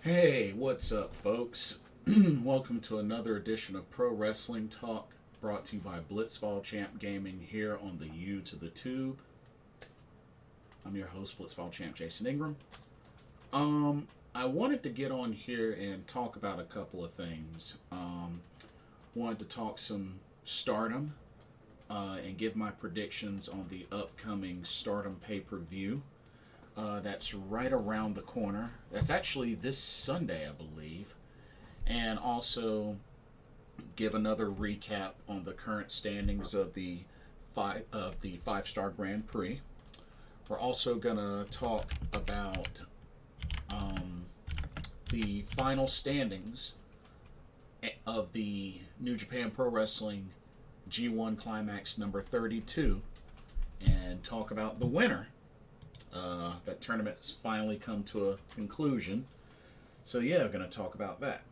Hey, what's up, folks? Welcome to another edition of Pro Wrestling Talk, brought to you by Blitzball Champ Gaming here on the U to the Tube. I'm your host, Blitzball Champ Jason Ingram. I wanted to get on here and talk about a couple of things. Wanted to talk some Stardom and give my predictions on the upcoming Stardom pay-per-view. That's right around the corner. That's actually this Sunday, I believe. And also give another recap on the current standings of the five-star Grand Prix. We're also gonna talk about the final standings of the New Japan Pro Wrestling G1 Climax number 32 and talk about the winner. That tournament's finally come to a conclusion. So yeah, we're going to talk about that.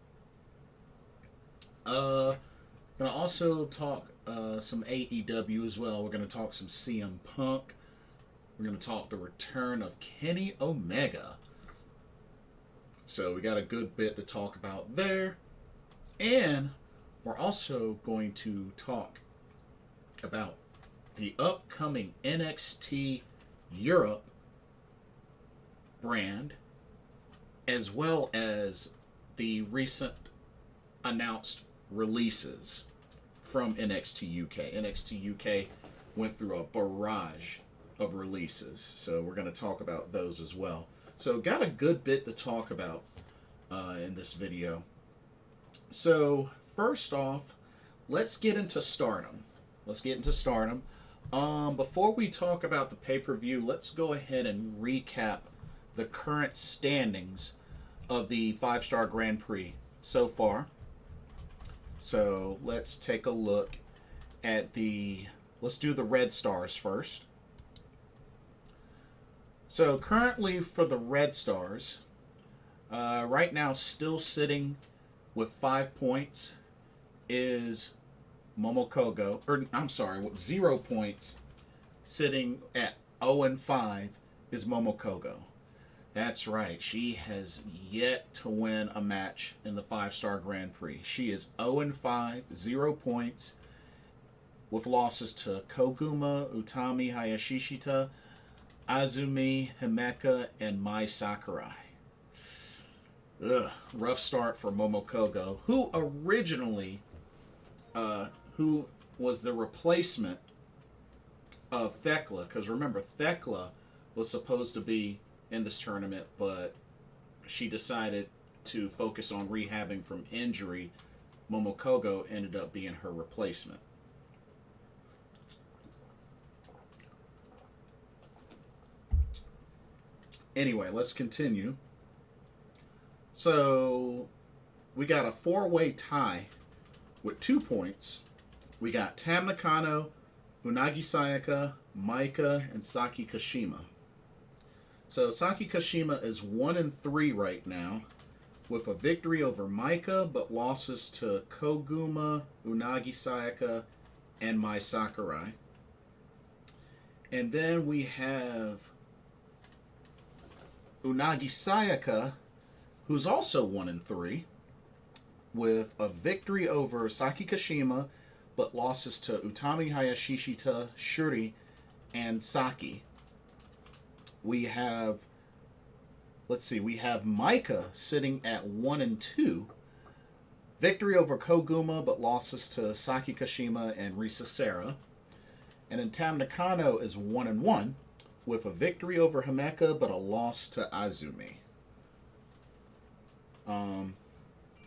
Going to also talk some AEW as well. We're going to talk some CM Punk. We're going to talk the return of Kenny Omega. So we got a good bit to talk about there. And we're also going to talk about the upcoming NXT Europe brand, as well as the recent announced releases from NXT UK. NXT UK went through a barrage of releases, so we're going to talk about those as well. So got a good bit to talk about in this video. So first off, let's get into Stardom. Before we talk about the pay-per-view, let's go ahead and recap the current standings of the five-star Grand Prix so far. So let's take a look at let's do the Red Stars first. So currently for the Red Stars, right now still sitting with 5 points is Momokogo, with 0 points, sitting at 0-5 is Momokogo. That's right, she has yet to win a match in the five-star Grand Prix. She is 0-5, 0 points, with losses to Koguma, Utami Hayashishita, Azumi, Himeka, and Mai Sakurai. Rough start for Momokogo, who originally who was the replacement of Thekla, because remember, Thekla was supposed to be in this tournament, but she decided to focus on rehabbing from injury. Momokogo ended up being her replacement. Anyway, let's continue. So we got a four-way tie with 2 points. We got Tam Nakano, Unagi Sayaka, Maika, and Saki Kashima. So Saki Kashima is 1-3 right now, with a victory over Maika, but losses to Koguma, Unagi Sayaka, and Mai Sakurai. And then we have Unagi Sayaka, who's also 1-3, with a victory over Saki Kashima, but losses to Utami Hayashishita, Shuri, and Saki. We have Maika sitting at 1-2, victory over Koguma, but losses to Saki Kashima and Risa Sera. And then Tam Nakano is 1-1, with a victory over Himeka, but a loss to Azumi.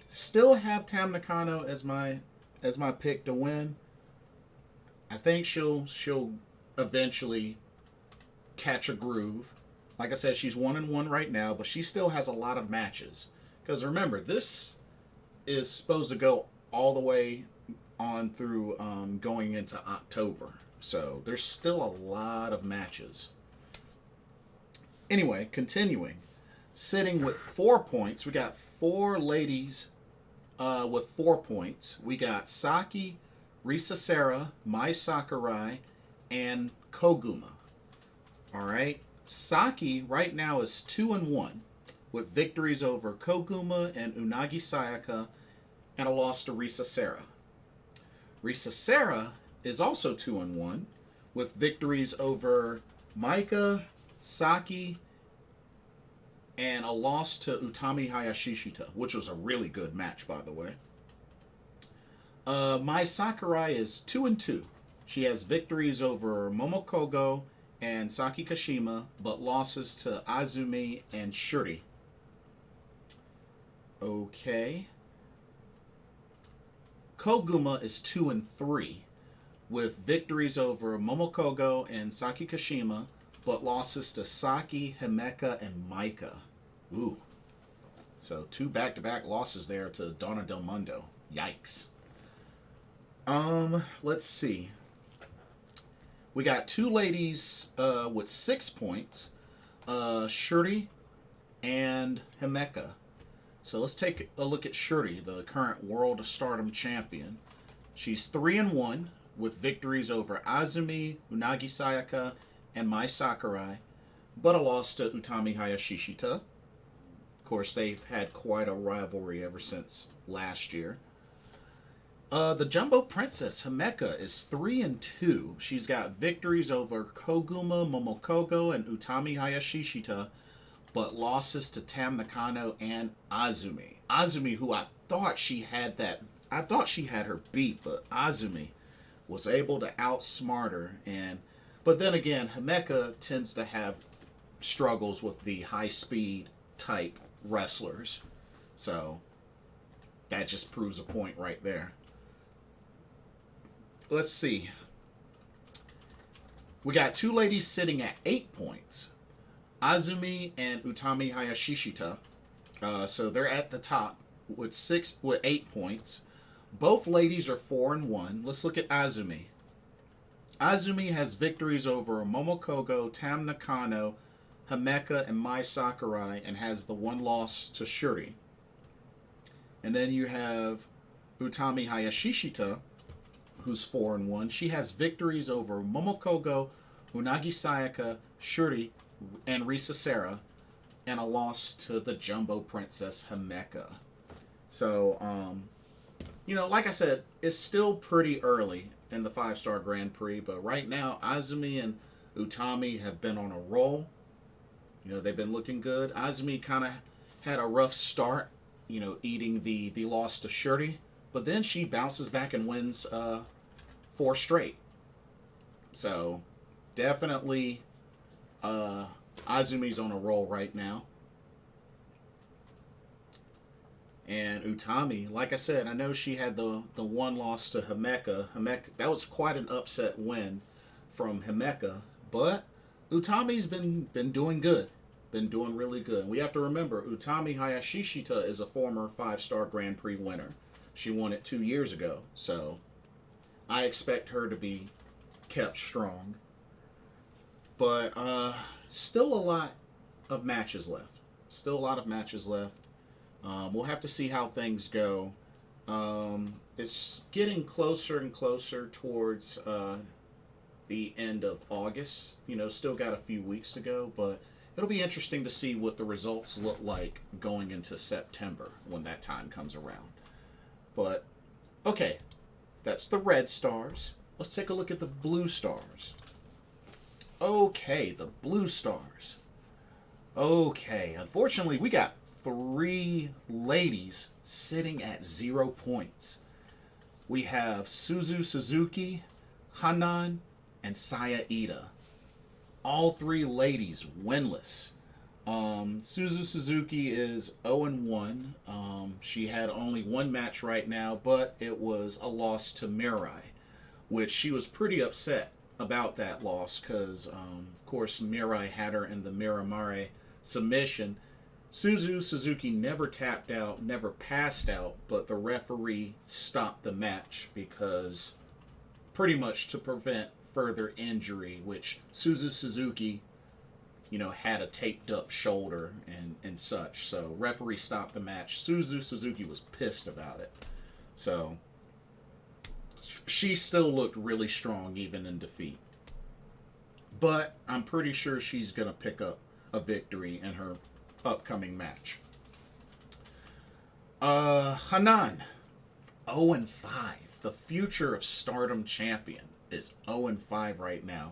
Still have Tam Nakano as my pick to win. I think she'll eventually catch a groove. Like I said, she's 1-1 right now, but she still has a lot of matches. Because remember, this is supposed to go all the way on through going into October. So there's still a lot of matches. Anyway, continuing. Sitting with 4 points, we got 4 ladies with 4 points. We got Saki, Risa Sera, Mai Sakurai, and Koguma. All right. Saki right now is 2-1, with victories over Koguma and Unagi Sayaka, and a loss to Risa Sera. Risa Sera is also 2-1, with victories over Maika, Saki, and a loss to Utami Hayashishita, which was a really good match, by the way. Mai Sakurai is 2-2. She has victories over Momokogo and Saki Kashima, but losses to Azumi and Shuri. Okay. Koguma is 2-3, with victories over Momokogo and Saki Kashima, but losses to Saki, Himeka, and Maika. Ooh. So 2 back-to-back losses there to Donna Del Mundo. Yikes. Let's see. We got 2 ladies with 6 points. Shuri and Himeka. So let's take a look at Shuri, the current World of Stardom champion. She's 3-1 with victories over Azumi, Unagi Sayaka, and Mai Sakurai, but a loss to Utami Hayashishita. Of course, they've had quite a rivalry ever since last year. The Jumbo Princess, Himeka, is 3-2. She's got victories over Koguma, Momokogo, and Utami Hayashishita, but losses to Tam Nakano and Azumi. Azumi, who I thought she had her beat, but Azumi was able to outsmart her. But then again, Himeka tends to have struggles with the high-speed type wrestlers. So that just proves a point right there. Let's see. We got 2 ladies sitting at 8 points. Azumi and Utami Hayashishita. So they're at the top with 8 points. Both ladies are 4-1. Let's look at Azumi. Azumi has victories over Momokogo, Tam Nakano, Himeka, and Mai Sakurai, and has the 1 loss to Shuri. And then you have Utami Hayashishita, who's 4-1. She has victories over Momokogo, Unagi Sayaka, Shuri, and Risa Sera, and a loss to the Jumbo Princess Himeka. So, like I said, it's still pretty early in the 5-star Grand Prix, but right now, Azumi and Utami have been on a roll. They've been looking good. Azumi kind of had a rough start, eating the loss to Shuri, but then she bounces back and wins 4 straight. So, definitely, Azumi's on a roll right now. And Utami, like I said, I know she had the 1 loss to Himeka. That was quite an upset win from Himeka. But Utami's been doing good. Been doing really good. We have to remember, Utami Hayashishita is a former 5-star Grand Prix winner. She won it 2 years ago. So I expect her to be kept strong. But still a lot of matches left. We'll have to see how things go. It's getting closer and closer towards the end of August. Still got a few weeks to go, but it'll be interesting to see what the results look like going into September when that time comes around. But, okay, that's the red stars. Let's take a look at the blue stars. Okay, the blue stars. Okay, unfortunately, we got 3 ladies sitting at 0 points. We have Suzu Suzuki, Hanan, and Saya Ida. All 3 ladies winless. Suzu Suzuki is 0-1. She had only 1 match right now, but it was a loss to Mirai, which she was pretty upset about that loss because, of course, Mirai had her in the Miramare submission. Suzu Suzuki never tapped out, never passed out, but the referee stopped the match because pretty much to prevent further injury, which Suzu Suzuki, had a taped up shoulder and such. So referee stopped the match. Suzu Suzuki was pissed about it. So she still looked really strong even in defeat. But I'm pretty sure she's going to pick up a victory in her upcoming match. Hanan, 0-5. The future of Stardom champion is 0-5 right now.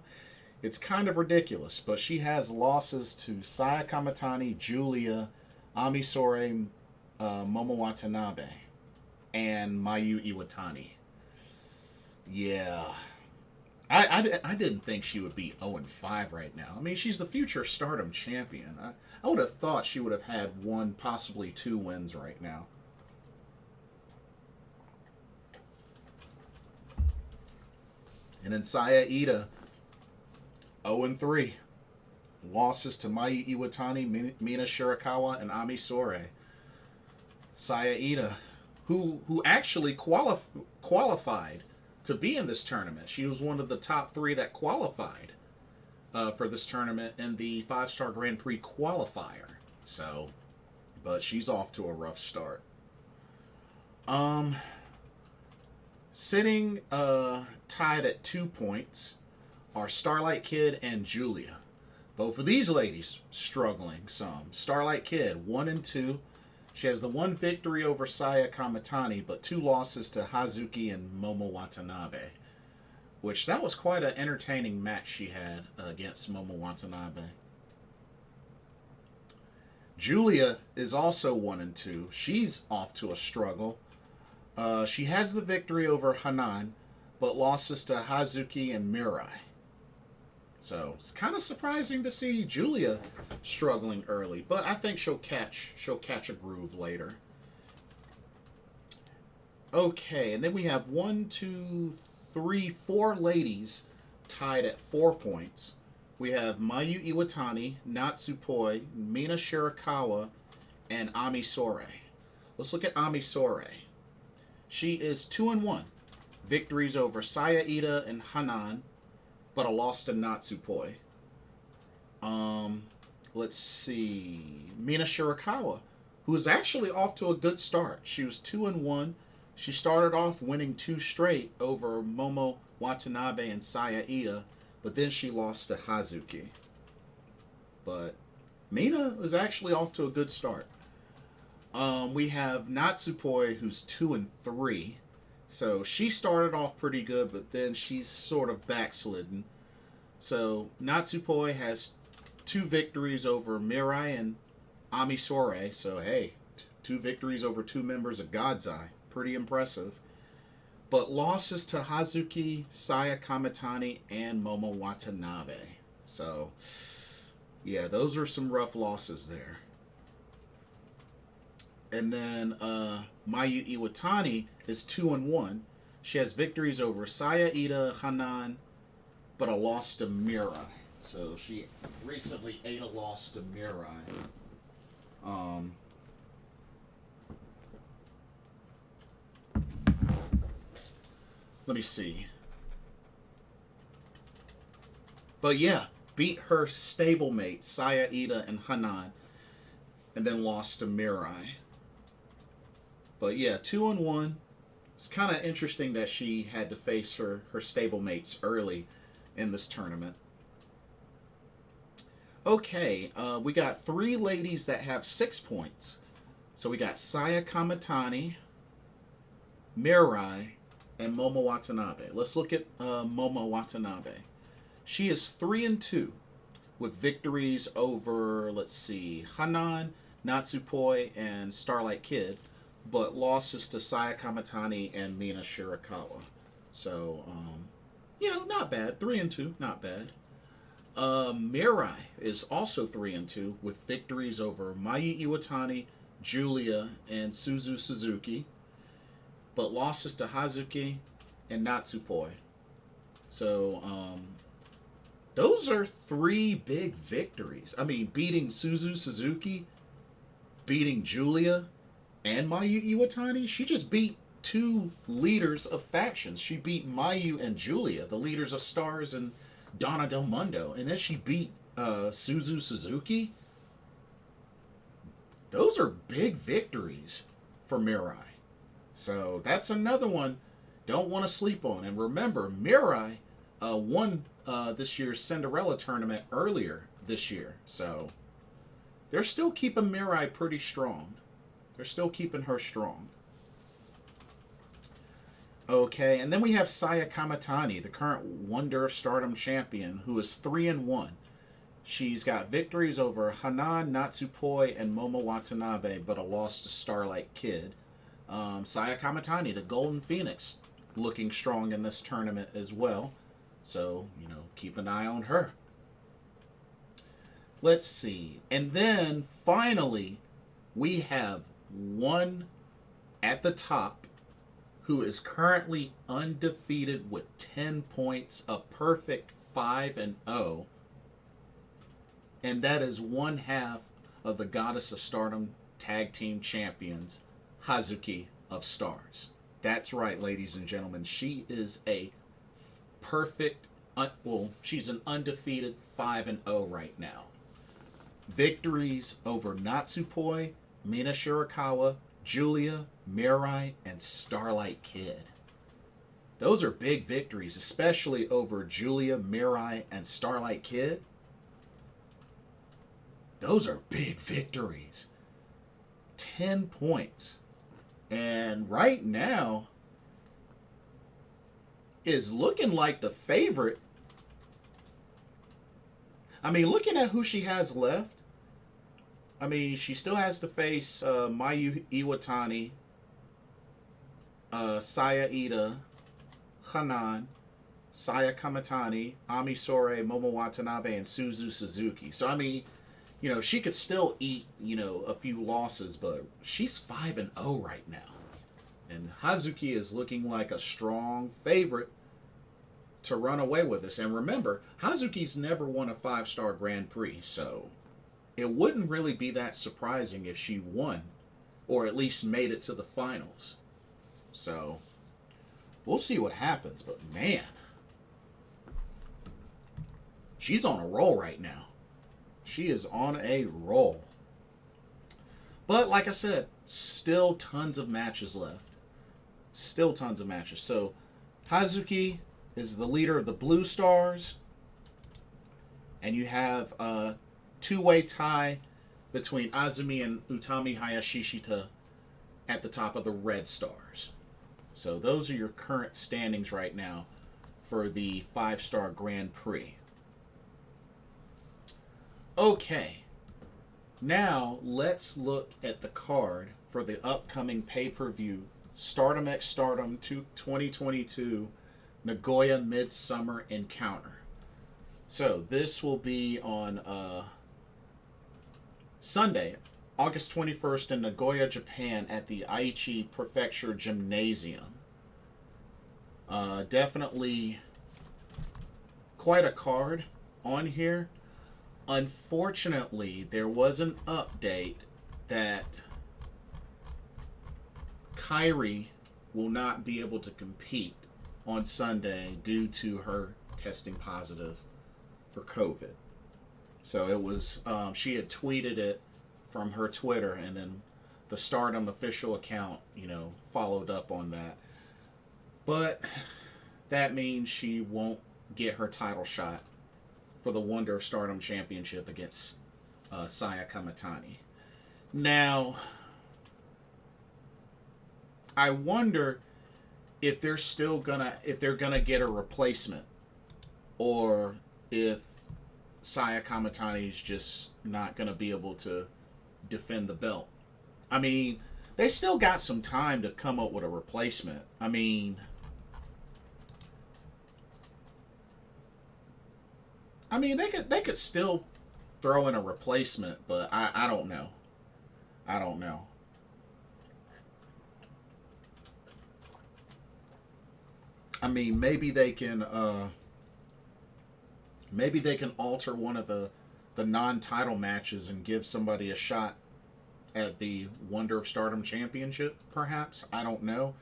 It's kind of ridiculous, but she has losses to Saya Kamitani, Julia, Ami Sourei, Momo Watanabe, and Mayu Iwatani. Yeah. I didn't think she would be 0-5 right now. I mean, she's the future Stardom champion. I would have thought she would have had one, possibly two wins right now. And then Saya Ida, 0-3. Losses to Mayu Iwatani, Mina Shirakawa, and Ami Sourei. Saya Ida, who actually qualified to be in this tournament. She was one of the top 3 that qualified for this tournament in the 5-Star Grand Prix qualifier. So, but she's off to a rough start. Sitting tied at 2 points are Starlight Kid and Julia. Both of these ladies struggling some. Starlight Kid, 1-2. She has the 1 victory over Saya Kamitani, but 2 losses to Hazuki and Momo Watanabe. Which, that was quite an entertaining match she had against Momo Watanabe. Julia is also 1-2. She's off to a struggle. She has the victory over Hanan, but losses to Hazuki and Mirai. So it's kind of surprising to see Julia struggling early, but I think she'll catch a groove later. Okay, and then we have 4 ladies tied at 4 points. We have Mayu Iwatani, Natsupoi, Mina Shirakawa, and Ami Sourei. Let's look at Ami Sourei. She is 2-1. Victories over Saya Ida and Hanan, but a loss to Natsupoi. Let's see. Mina Shirakawa, who is actually off to a good start. She was 2-1. She started off winning 2 straight over Momo Watanabe and Saya Ida, but then she lost to Hazuki. But Mina was actually off to a good start. We have Natsupoi, who's 2-3. So she started off pretty good, but then she's sort of backslidden. So Natsupoi has 2 victories over Mirai and Ami Sourei. So hey, 2 victories over 2 members of God's Eye. Pretty impressive. But losses to Hazuki, Saya Kamitani, and Momo Watanabe. So yeah, those are some rough losses there. And then Mayu Iwatani is 2-1. She has victories over Saya Ida, Hanan, but a loss to Mirai. So she recently ate a loss to Mirai. Let me see. But yeah, beat her stablemate, Saya Ida and Hanan, and then lost to Mirai. But yeah, 2-1. It's kind of interesting that she had to face her stablemates early in this tournament. Okay, we got 3 ladies that have 6 points. So we got Saya Kamitani, Mirai, and Momo Watanabe. Let's look at Momo Watanabe. She is 3-2 with victories over, let's see, Hanan, Natsupoi, and Starlight Kid, but losses to Saya Kamitani and Mina Shirakawa. So, not bad. 3-2, not bad. Mirai is also 3-2 with victories over Mayu Iwatani, Julia, and Suzu Suzuki, but losses to Hazuki and Natsupoi. So, those are 3 big victories. I mean, beating Suzu Suzuki, beating Julia, and Mayu Iwatani. She just beat 2 leaders of factions. She beat Mayu and Julia, the leaders of Stars and Donna Del Mundo. And then she beat Suzu Suzuki. Those are big victories for Mirai. So that's another one don't want to sleep on. And remember, Mirai won this year's Cinderella tournament earlier this year. So they're still keeping Mirai pretty strong. They're still keeping her strong. Okay, and then we have Saya Kamatani, the current Wonder of Stardom champion, who is 3-1. She's got victories over Hanan, Natsupoi, and Momo Watanabe, but a loss to Starlight Kid. Saya Kamatani, the Golden Phoenix, looking strong in this tournament as well. So, keep an eye on her. Let's see. And then, finally, we have one at the top who is currently undefeated with 10 points, a perfect 5-0. And that is one half of the Goddess of Stardom Tag Team Champions, Hazuki of Stars. That's right, ladies and gentlemen. She is a perfect, she's an undefeated 5-0 right now. Victories over Natsupoi, Mina Shirakawa, Julia, Mirai, and Starlight Kid. Those are big victories, especially over Julia, Mirai, and Starlight Kid. Those are big victories. 10 points. And right now is looking like the favorite. I mean, looking at who she has left, I mean, she still has to face Mayu Iwatani, Saya Ida, Hanan, Saya Kamatani, Ami Sore, Momo Watanabe, and Suzu Suzuki. So, I mean, she could still eat, a few losses, but she's 5-0 right now. And Hazuki is looking like a strong favorite to run away with us. And remember, Hazuki's never won a 5-star Grand Prix, so it wouldn't really be that surprising if she won, or at least made it to the finals. So, we'll see what happens, but man, she's on a roll right now. She is on a roll. But like I said, still tons of matches left. Still tons of matches. So Hazuki is the leader of the Blue Stars. And you have a two-way tie between Azumi and Utami Hayashishita at the top of the Red Stars. So those are your current standings right now for the 5-star Grand Prix. Okay, now let's look at the card for the upcoming pay-per-view Stardom X Stardom 2022 Nagoya Midsummer Encounter. So this will be on Sunday, August 21st in Nagoya, Japan at the Aichi Prefecture Gymnasium. Definitely quite a card on here. Unfortunately, there was an update that Kairi will not be able to compete on Sunday due to her testing positive for COVID. So it was, she had tweeted it from her Twitter, and then the Stardom official account, followed up on that. But that means she won't get her title shot for the Wonder of Stardom Championship against Saya Kamatani. Now, I wonder if they're gonna get a replacement, or if Saya Kamatani's just not gonna be able to defend the belt. I mean, they still got some time to come up with a replacement. I mean, they could still throw in a replacement, but I don't know. I don't know. I mean, maybe they can alter one of the non-title matches and give somebody a shot at the Wonder of Stardom Championship, perhaps. I don't know.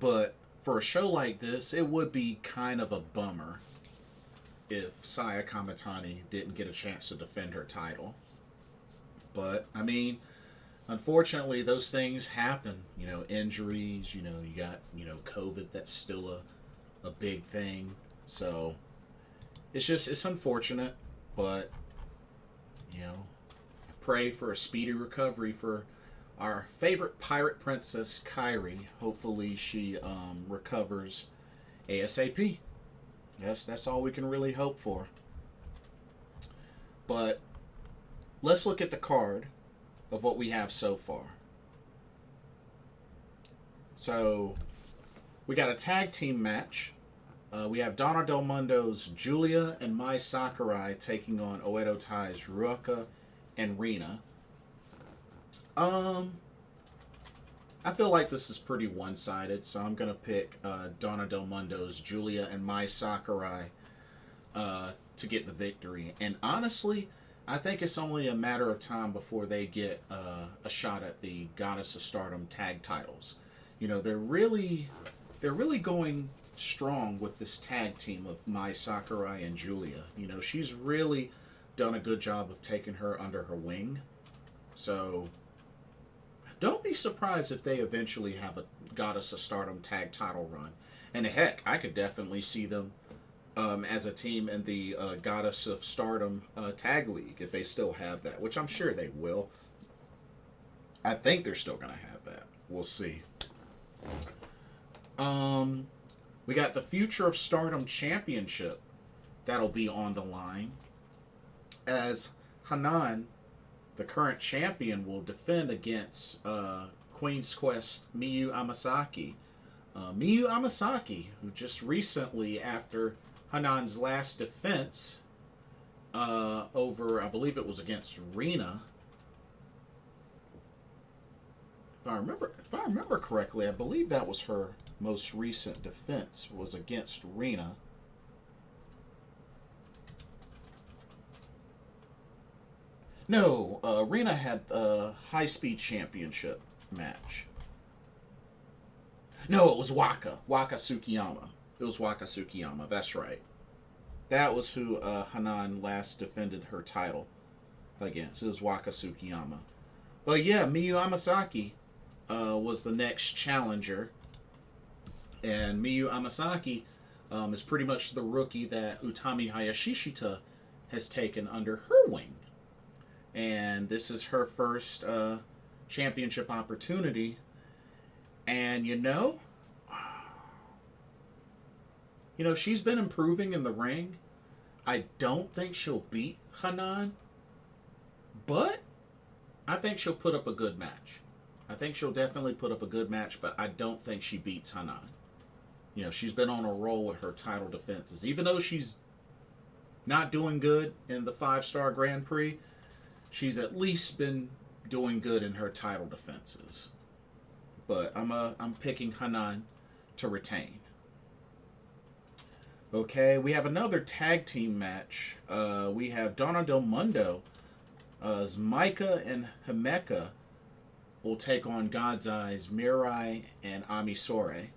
But for a show like this, it would be kind of a bummer if Saya Kamatani didn't get a chance to defend her title. But, I mean, unfortunately, those things happen. Injuries, you got, COVID, that's still a big thing. So, it's unfortunate, but, pray for a speedy recovery for our favorite pirate princess, Kairi. Hopefully she recovers ASAP. That's all we can really hope for. But let's look at the card of what we have so far. So we got a tag team match. We have Donna Del Mundo's Julia and Mai Sakurai taking on Oedo Tai's Ruaka and Rina. I feel like this is pretty one-sided, so I'm going to pick Donna Del Mundo's Julia and Mai Sakurai to get the victory. And honestly, I think it's only a matter of time before they get a shot at the Goddess of Stardom tag titles. You know, they're really going strong with this tag team of Mai Sakurai and Julia. You know, she's really done a good job of taking her under her wing. So don't be surprised if they eventually have a Goddess of Stardom tag title run. And heck, I could definitely see them as a team in the Goddess of Stardom tag league if they still have that, which I'm sure they will. I think they're still going to have that. We'll see. We got the Future of Stardom Championship that'll be on the line, as Hanan, the current champion, will defend against Queen's Quest Miyu Amasaki. Miyu Amasaki, who just recently, after Hanan's last defense over, I believe it was against Rina. If I remember correctly, I believe that was her most recent defense, was against Rina. No, Rina had a high-speed championship match. No, it was Waka Tsukiyama. It was Waka Tsukiyama, that's right. That was who Hanan last defended her title against. It was Waka Tsukiyama. But yeah, Miyu Amasaki was the next challenger. And Miyu Amasaki is pretty much the rookie that Utami Hayashishita has taken under her wing. And this is her first championship opportunity. And you know, she's been improving in the ring. I don't think she'll beat Hanan, but I think she'll put up a good match. I think she'll definitely put up a good match, but I don't think she beats Hanan. You know, she's been on a roll with her title defenses. Even though she's not doing good in the 5-star Grand Prix, she's at least been doing good in her title defenses. But I'm picking Hanan to retain. Okay, we have another tag team match. We have Donna Del Mundo as Micah and Himeka will take on God's Eyes, Mirai, and Ami Sourei.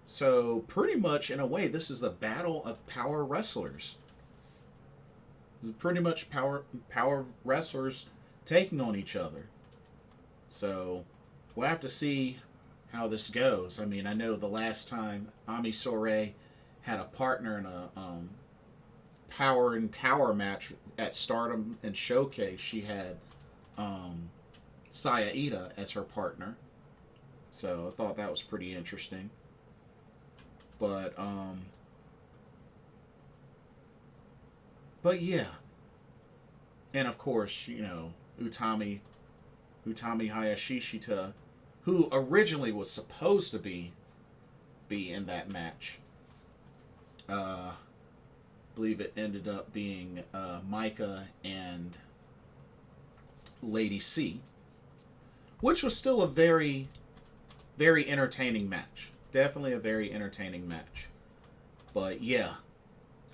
So, pretty much, in a way, this is the battle of power wrestlers. This is pretty much power wrestlers taking on each other. So, we'll have to see how this goes. I mean, I know the last time Ami Sourei had a partner in a Power and Tower match at Stardom and Showcase, she had Saya Ida as her partner. So, I thought that was pretty interesting. But yeah. And of course, you know, Utami Hayashishita, who originally was supposed to be in that match. I believe it ended up being Micah and Lady C, which was still a very, very entertaining match. Definitely a very entertaining match. But yeah.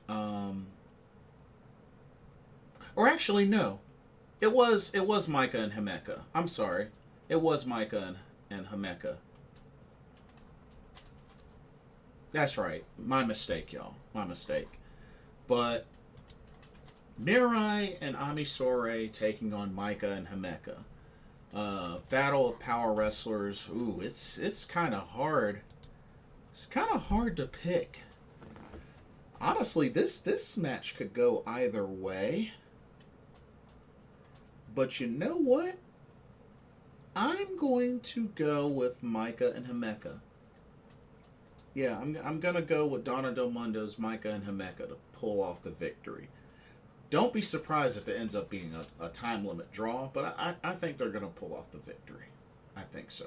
Or actually, no. It was Micah and Himeka. I'm sorry. It was Micah and Himeka. That's right. My mistake, y'all. My mistake. But Mirai and Ami Sourei taking on Micah and Himeka. Battle of power wrestlers. Ooh, it's kind of hard. It's kind of hard to pick. Honestly, this match could go either way. But you know what? I'm going to go with Micah and Himeka. Yeah, I'm going to go with Donna Del Mundo's Micah and Himeka to pull off the victory. Don't be surprised if it ends up being a time limit draw, but I think they're going to pull off the victory. I think so.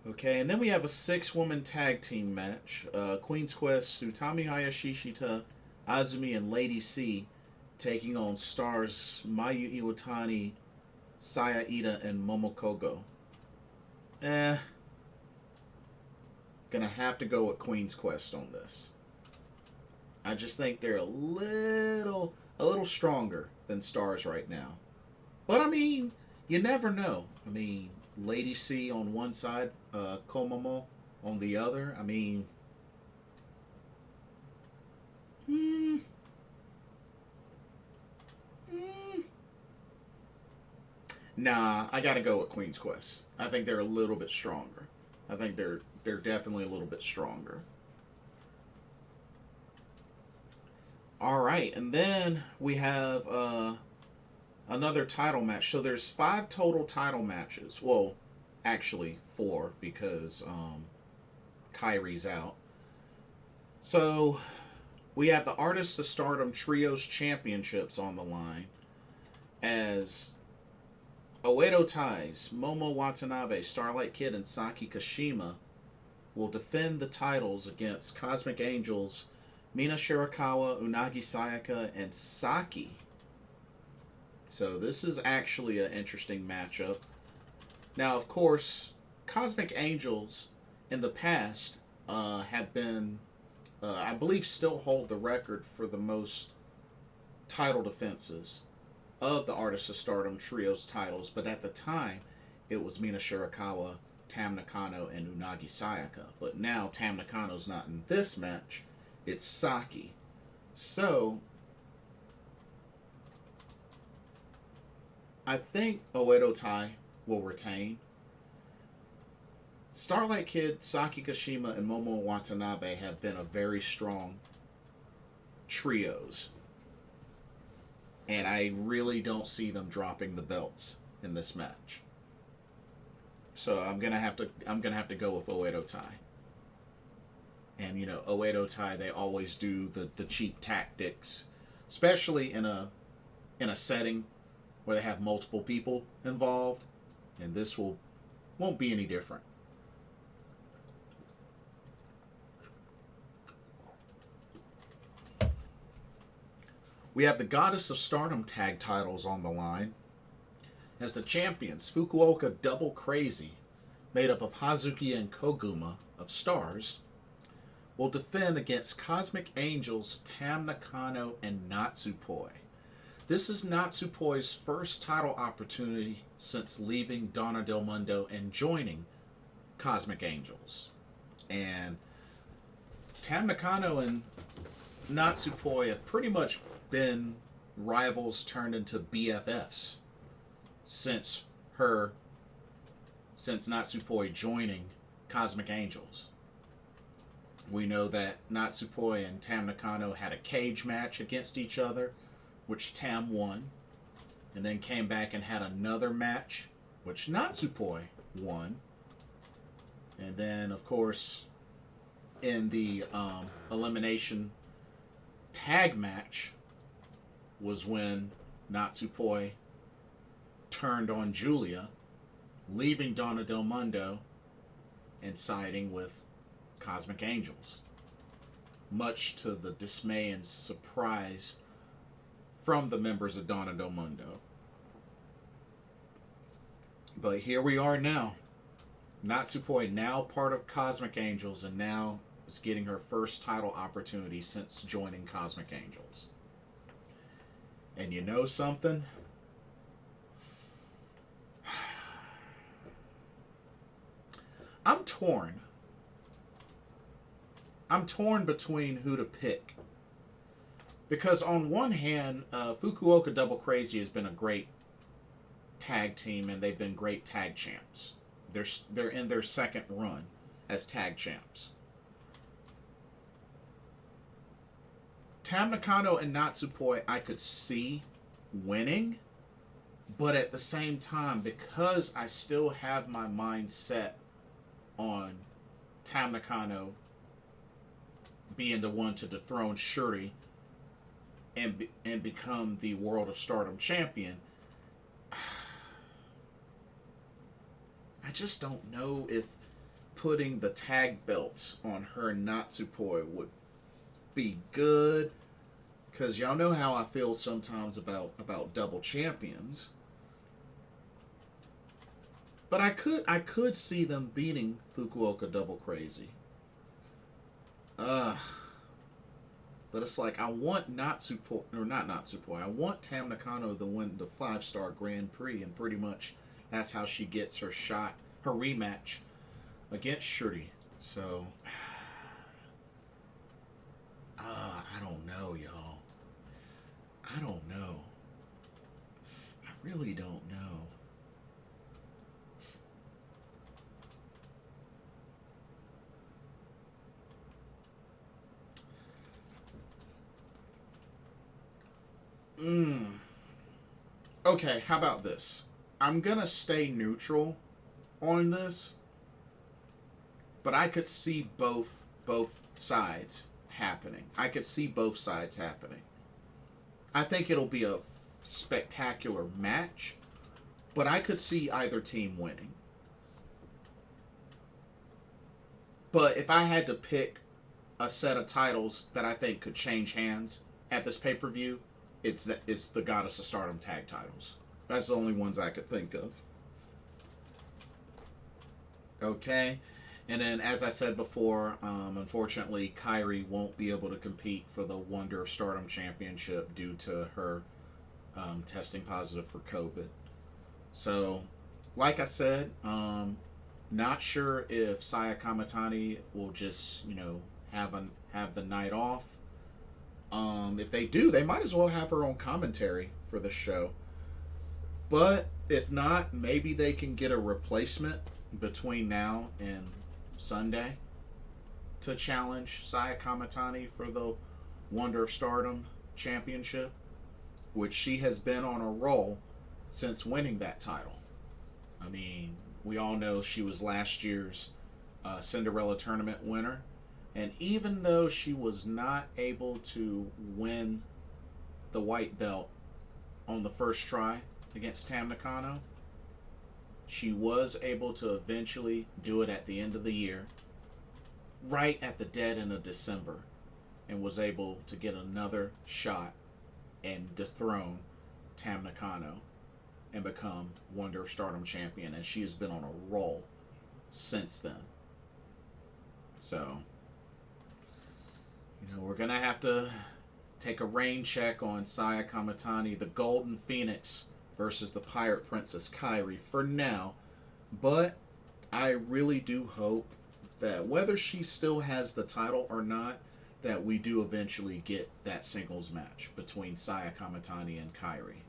Okay, and then we have a 6-woman tag team match. Queen's Quest, Utami Hayashishita, Azumi, and Lady C taking on stars Mayu Iwatani, Saya Ida, and Momokogo. Gonna have to go with Queen's Quest on this. I just think they're a little stronger than stars right now. But I mean, you never know. I mean, Lady C on one side, Komomo on the other. I mean, nah, I gotta go with Queen's Quest. I think they're a little bit stronger. I think they're definitely a little bit stronger. All right, and then we have another title match. So there's 5 total title matches. Well, actually 4 because Kyrie's out. So we have the Artist of Stardom Trios Championships on the line as Oedo Tai's Momo Watanabe, Starlight Kid, and Saki Kashima will defend the titles against Cosmic Angels, Mina Shirakawa, Unagi Sayaka, and Saki. So this is actually an interesting matchup. Now, of course, Cosmic Angels in the past have been, I believe, still hold the record for the most title defenses of the Artist of Stardom Trios titles. But at the time, it was Mina Shirakawa, Tam Nakano, and Unagi Sayaka. But now Tam Nakano's not in this match. It's Saki. So I think Oedo Tai will retain. Starlight Kid, Saki Kashima, and Momo Watanabe have been a very strong trios. And I really don't see them dropping the belts in this match. So I'm gonna have to go with Oedo Tai. And you know, Oedo Tai, they always do the cheap tactics, especially in a setting where they have multiple people involved, and this won't be any different. We have the Goddess of Stardom tag titles on the line as the champions, Fukuoka Double Crazy, made up of Hazuki and Koguma of Stars, will defend against Cosmic Angels, Tam Nakano, and Natsupoi. This is Natsupoi's first title opportunity since leaving Donna Del Mundo and joining Cosmic Angels. And Tam Nakano and Natsupoi have pretty much been rivals turned into BFFs since Natsupoi joining Cosmic Angels. We know that Natsupoi and Tam Nakano had a cage match against each other, which Tam won, and then came back and had another match, which Natsupoi won. And then, of course, in the elimination tag match was when Natsupoi turned on Julia, leaving Donna Del Mundo and siding with Cosmic Angels, much to the dismay and surprise from the members of Donna Del Mundo. But here we are now. Natsupoi now part of Cosmic Angels and now is getting her first title opportunity since joining Cosmic Angels. And you know something? I'm torn. I'm torn between who to pick. Because on one hand, Fukuoka Double Crazy has been a great tag team and they've been great tag champs. They're in their second run as tag champs. Tam Nakano and Natsupoi I could see winning. But at the same time, because I still have my mind set on Tam Nakano being the one to dethrone Shuri and become the World of Stardom champion, I just don't know if putting the tag belts on her and Natsupoi would be good. Because y'all know how I feel sometimes about double champions. But I could see them beating Fukuoka Double Crazy. But it's like I want Natsupoi, or not Natsupoi, I want Tam Nakano to win the 5-star Grand Prix, and pretty much that's how she gets her shot, her rematch against Shuri. So, I don't know, y'all. I don't know. I really don't know. Okay, how about this? I'm gonna stay neutral on this, but I could see both sides happening. I could see both sides happening. I think it'll be a spectacular match, but I could see either team winning. But if I had to pick a set of titles that I think could change hands at this pay-per-view, it's the Goddess of Stardom tag titles. That's the only ones I could think of. Okay. And then, as I said before, unfortunately, Kairi won't be able to compete for the Wonder of Stardom Championship due to her testing positive for COVID. So, like I said, not sure if Saya Kamitani will just, have the night off. If they do, they might as well have her on commentary for the show. But if not, maybe they can get a replacement between now and Sunday to challenge Saya Kamitani for the Wonder of Stardom Championship, which she has been on a roll since winning that title. I mean, we all know she was last year's Cinderella Tournament winner. And even though she was not able to win the white belt on the first try against Tam Nakano, she was able to eventually do it at the end of the year, right at the dead end of December, and was able to get another shot and dethrone Tam Nakano and become Wonder of Stardom champion. And she has been on a roll since then. So, we're going to have to take a rain check on Saya Kamitani, the Golden Phoenix, versus the Pirate Princess Kairi for now. But I really do hope that whether she still has the title or not, that we do eventually get that singles match between Saya Kamitani and Kairi.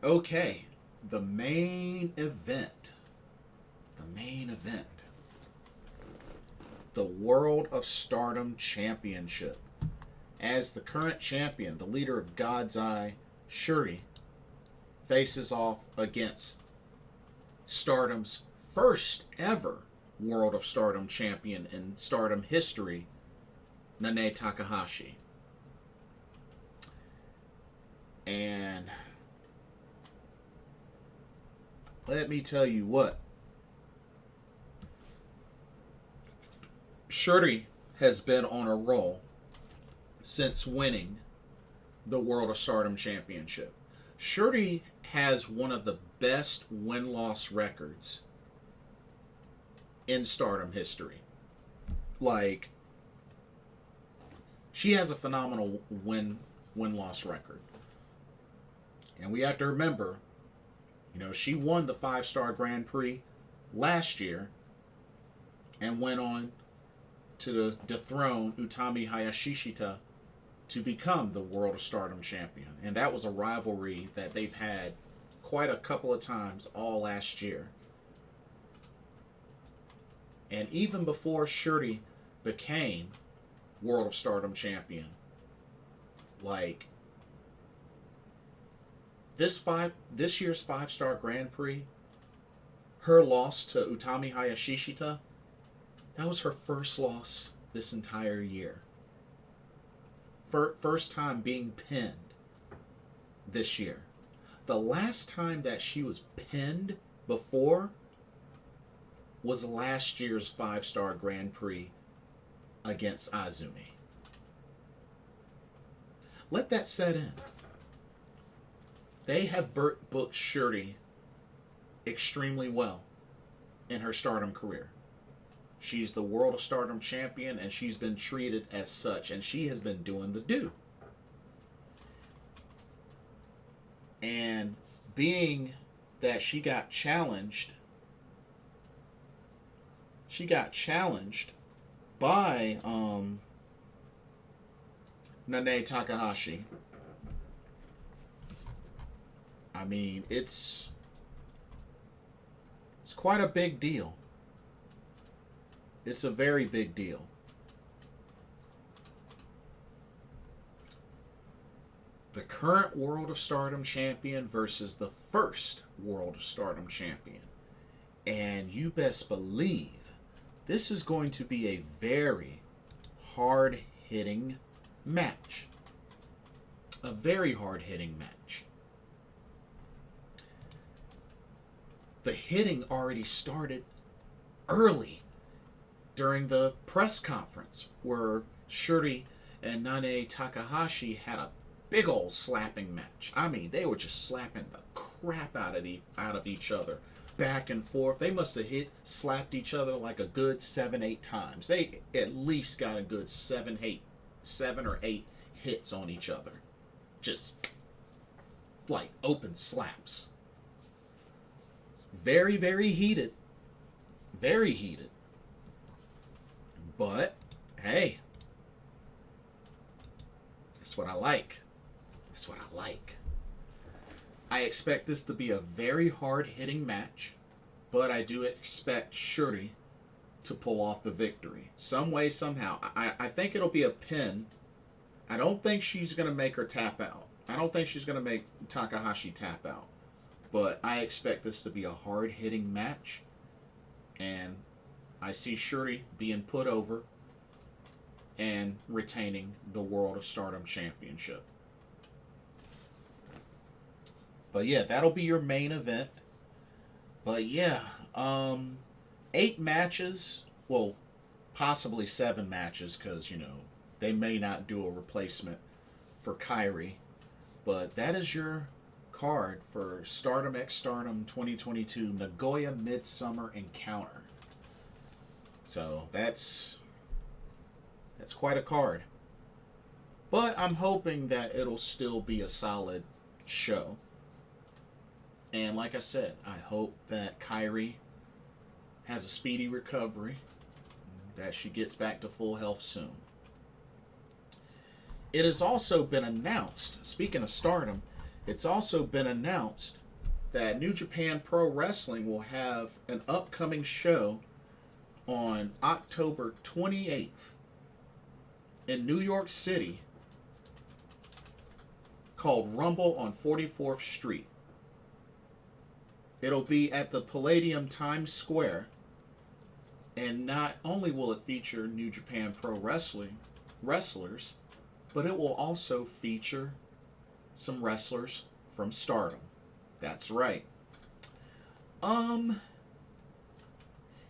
Okay, the main event. The main event. The World of Stardom Championship. As the current champion, the leader of God's Eye, Shuri, faces off against Stardom's first ever World of Stardom champion in Stardom history, Nanae Takahashi. And let me tell you what, Shuri has been on a roll since winning the World of Stardom Championship. Shuri has one of the best win-loss records in Stardom history. Like, she has a phenomenal win-loss record. And we have to remember, she won the 5-star Grand Prix last year and went on to dethrone Utami Hayashishita to become the World of Stardom champion. And that was a rivalry that they've had quite a couple of times all last year. And even before Shuri became World of Stardom champion, like, this year's 5-star Grand Prix, her loss to Utami Hayashishita, that was her first loss this entire year. First time being pinned this year. The last time that she was pinned before was last year's 5-star Grand Prix against Azumi. Let that set in. They have booked Shuri extremely well in her Stardom career. She's the World of Stardom champion, and she's been treated as such, and she has been doing the do. And being that she got challenged by Nanae Takahashi. I mean, it's quite a big deal. It's a very big deal. The current World of Stardom champion versus the first World of Stardom champion. And you best believe this is going to be a very hard-hitting match. A very hard-hitting match. The hitting already started early during the press conference where Shuri and Nanae Takahashi had a big old slapping match. I mean, they were just slapping the crap out of each other, back and forth. They must have slapped each other like a good 7-8 times. They at least got a good 7 or 8 hits on each other. Just like open slaps. Very, very heated. Very heated. But, hey, that's what I like. That's what I like. I expect this to be a very hard-hitting match, but I do expect Shuri to pull off the victory. Some way, somehow. I think it'll be a pin. I don't think she's going to make her tap out. I don't think she's going to make Takahashi tap out. But I expect this to be a hard-hitting match. And I see Shuri being put over and retaining the World of Stardom Championship. But yeah, that'll be your main event. But yeah, 8 matches. Well, possibly 7 matches because, you know, they may not do a replacement for Kairi. But that is your card for Stardom X Stardom 2022 Nagoya Midsummer Encounter. So that's quite a card. But I'm hoping that it'll still be a solid show. And like I said, I hope that Kairi has a speedy recovery, that she gets back to full health soon. It has also been announced, speaking of Stardom, it's also been announced that New Japan Pro Wrestling will have an upcoming show on October 28th in New York City called Rumble on 44th Street. It'll be at the Palladium Times Square, and not only will it feature New Japan Pro Wrestling wrestlers, but it will also feature some wrestlers from Stardom. That's right.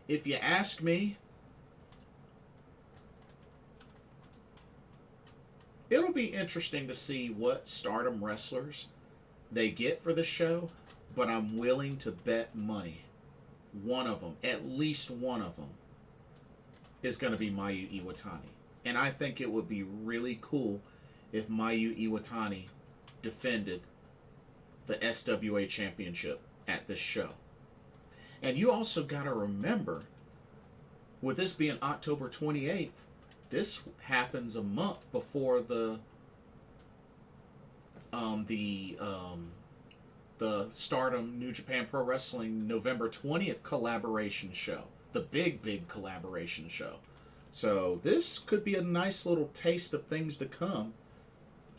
If you ask me, it'll be interesting to see what Stardom wrestlers they get for the show, but I'm willing to bet money one of them, at least one of them, is going to be Mayu Iwatani. And I think it would be really cool if Mayu Iwatani defended the SWA Championship at this show. And you also got to remember, with this being October 28th, this happens a month before the Stardom New Japan Pro Wrestling November 20th collaboration show. The big collaboration show. So this could be a nice little taste of things to come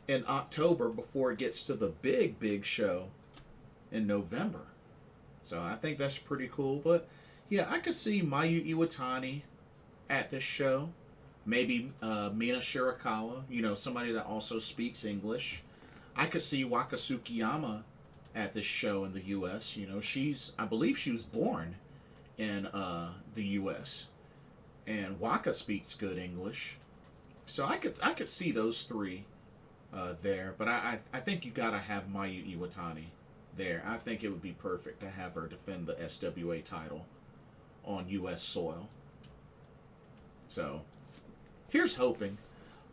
in October before it gets to the big show in November. So I think that's pretty cool. But yeah, I could see Mayu Iwatani at this show. Maybe Mina Shirakawa, somebody that also speaks English. I could see Waka Tsukiyama at this show in the U.S. I believe she was born in the U.S. and Waka speaks good English, so I could see those three there. But I think you gotta have Mayu Iwatani there. I think it would be perfect to have her defend the SWA title on U.S. soil. So here's hoping.